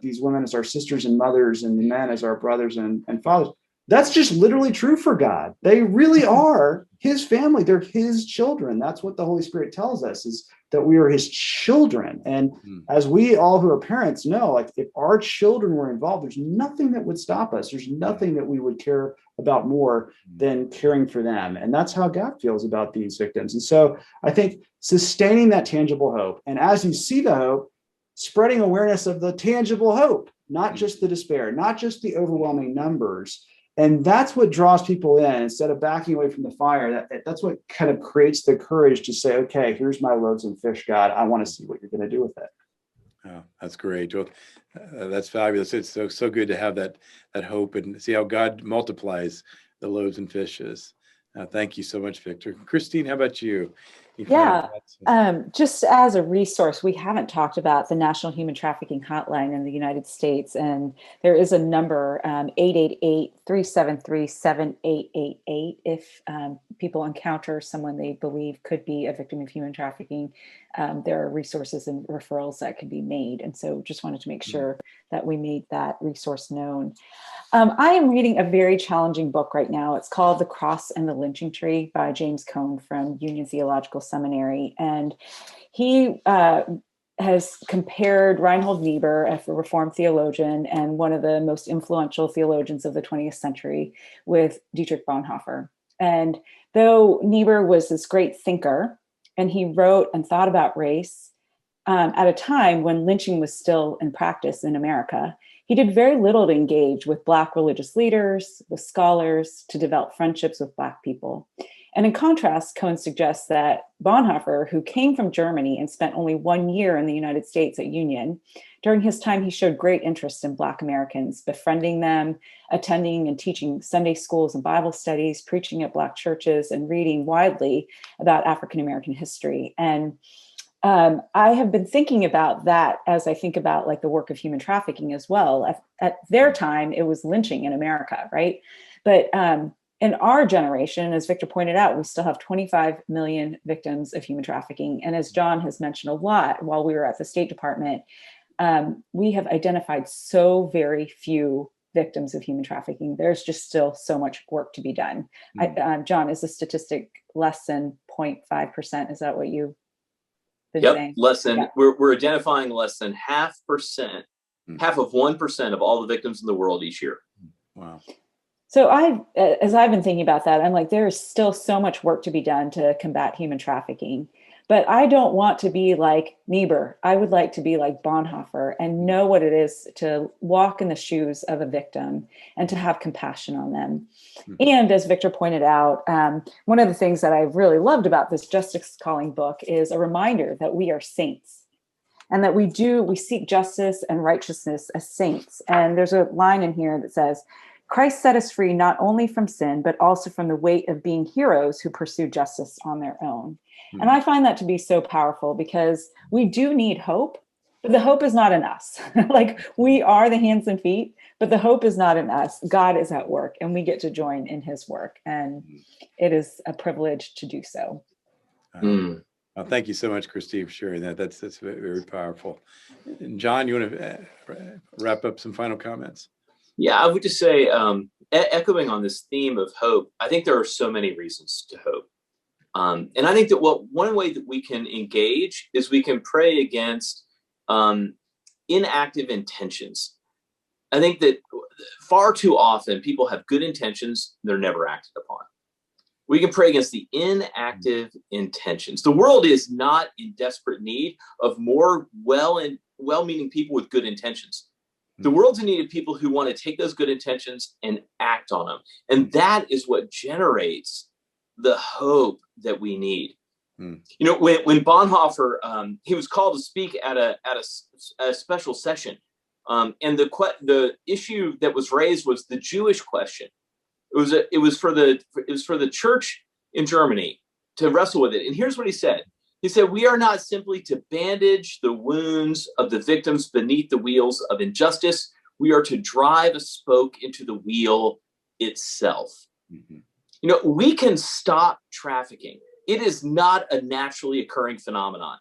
these women as our sisters and mothers and the men as our brothers and fathers. That's just literally true for God. They really are his family. They're his children. That's what the Holy Spirit tells us, is that we are his children. And as we all who are parents know, like, if our children were involved, there's nothing that would stop us. There's nothing that we would care about more than caring for them. And that's how God feels about these victims. And so I think sustaining that tangible hope, and as you see the hope, spreading awareness of the tangible hope, not just the despair, not just the overwhelming numbers. And that's what draws people in, instead of backing away from the fire. That's what kind of creates the courage to say, okay, here's my loaves and fish, God. I want to see what you're going to do with it. Oh, that's great. Well, that's fabulous. It's so good to have that hope and see how God multiplies the loaves and fishes. Thank you so much, Victor. Christine, how about you? Yeah, just as a resource, we haven't talked about the National Human Trafficking Hotline in the United States, and there is a number, 888-373-7888, if people encounter someone they believe could be a victim of human trafficking. There are resources and referrals that can be made, and so just wanted to make sure that we made that resource known. I am reading a very challenging book right now. It's called The Cross and the Lynching Tree by James Cone from Union Theological Seminary. And he has compared Reinhold Niebuhr, a Reformed theologian and one of the most influential theologians of the 20th century, with Dietrich Bonhoeffer. And though Niebuhr was this great thinker, and he wrote and thought about race at a time when lynching was still in practice in America, he did very little to engage with Black religious leaders, with scholars, to develop friendships with Black people. And in contrast, Cone suggests that Bonhoeffer, who came from Germany and spent only 1 year in the United States at Union, during his time, he showed great interest in Black Americans, befriending them, attending and teaching Sunday schools and Bible studies, preaching at Black churches, and reading widely about African American history. And I have been thinking about that as I think about like the work of human trafficking as well. At their time, it was lynching in America, right? But in our generation, as Victor pointed out, we still have 25 million victims of human trafficking. And as John has mentioned a lot while we were at the State Department, we have identified so very few victims of human trafficking. There's just still so much work to be done. John, is the statistic less than 0.5%? Is that what you've been saying? Less than, we're identifying less than 0.5%, half of 1% of all the victims in the world each year. Wow. So as I've been thinking about that, I'm like, there is still so much work to be done to combat human trafficking. But I don't want to be like Niebuhr. I would like to be like Bonhoeffer and know what it is to walk in the shoes of a victim and to have compassion on them. And as Victor pointed out, one of the things that I've really loved about this Justice Calling book is a reminder that we are saints and that we seek justice and righteousness as saints. And there's a line in here that says, Christ set us free not only from sin, but also from the weight of being heroes who pursue justice on their own. And I find that to be so powerful because we do need hope, but the hope is not in us. Like, we are the hands and feet, but the hope is not in us. God is at work and we get to join in his work. And it is a privilege to do so. Well, thank you so much, Christy, for sharing that. That's very, very powerful. And John, you want to wrap up some final comments? Yeah, I would just say, echoing on this theme of hope, I think there are so many reasons to hope. And I think that one way that we can engage is we can pray against inactive intentions. I think that far too often people have good intentions, they're never acted upon. We can pray against the inactive intentions. The world is not in desperate need of more well-meaning people with good intentions. The world's in need of people who want to take those good intentions and act on them. And that is what generates the hope that we need. You know, when Bonhoeffer, he was called to speak at a special session. And the issue that was raised was the Jewish question. It was for the church in Germany to wrestle with it. And here's what he said. He said, we are not simply to bandage the wounds of the victims beneath the wheels of injustice. We are to drive a spoke into the wheel itself. You know, we can stop trafficking. It is not a naturally occurring phenomenon.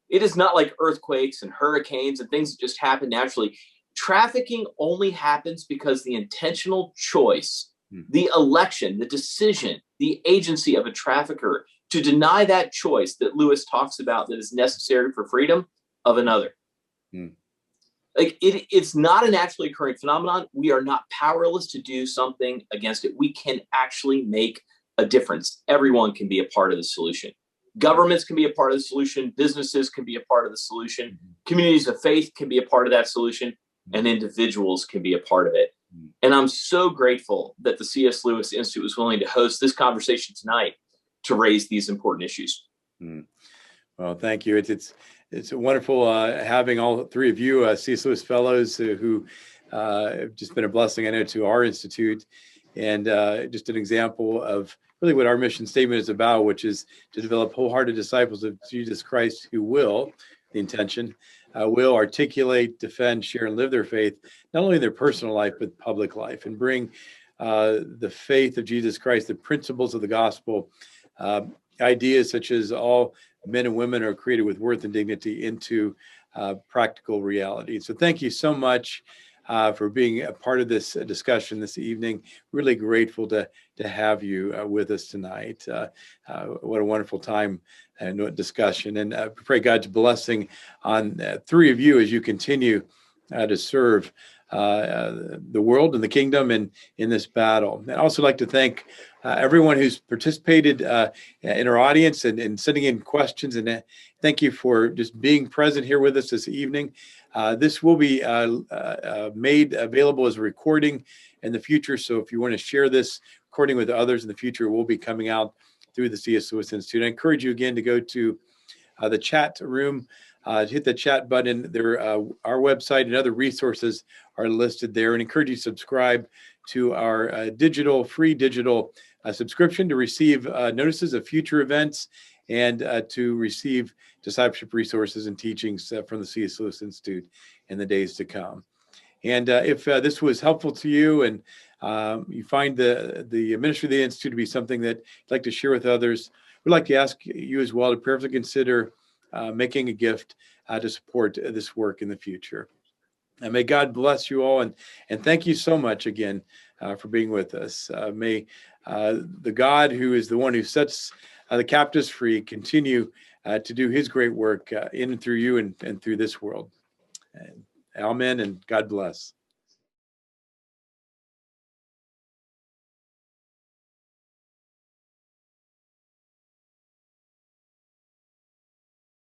It is not like earthquakes and hurricanes and things that just happen naturally. Trafficking only happens because the intentional choice, the election, the decision, the agency of a trafficker to deny that choice that Lewis talks about that is necessary for freedom of another. Like it's not a naturally occurring phenomenon. We are not powerless to do something against it. We can actually make a difference. Everyone can be a part of the solution. Governments can be a part of the solution. Businesses can be a part of the solution. Communities of faith can be a part of that solution. And individuals can be a part of it. And I'm so grateful that the C.S. Lewis Institute was willing to host this conversation tonight to raise these important issues. Well, thank you. It's wonderful having all three of you C.S. Lewis Fellows who have just been a blessing, I know, to our institute, and just an example of really what our mission statement is about, which is to develop wholehearted disciples of Jesus Christ who will, the intention, will articulate, defend, share, and live their faith, not only in their personal life, but public life, and bring the faith of Jesus Christ, the principles of the gospel, ideas such as all men and women are created with worth and dignity into practical reality. So thank you so much for being a part of this discussion this evening. Really grateful to have you with us tonight. What a wonderful time and discussion. And pray God's blessing on three of you as you continue to serve the world and the kingdom and in this battle. I'd also like to thank everyone who's participated in our audience and sending in questions. And thank you for just being present here with us this evening. This will be made available as a recording in the future. So if you want to share this recording with others in the future, it will be coming out through the C.S. Lewis Institute. I encourage you again to go to the chat room, hit the chat button. There, our website and other resources are listed there, and encourage you to subscribe to our free digital subscription to receive notices of future events and to receive discipleship resources and teachings from the C.S. Lewis Institute in the days to come. And if this was helpful to you and you find the ministry of the Institute to be something that you'd like to share with others, we'd like to ask you as well to prayerfully consider making a gift to support this work in the future. And may God bless you all. And thank you so much again for being with us. May the God who is the one who sets the captives free continue to do his great work in and through you and through this world. Amen, and God bless.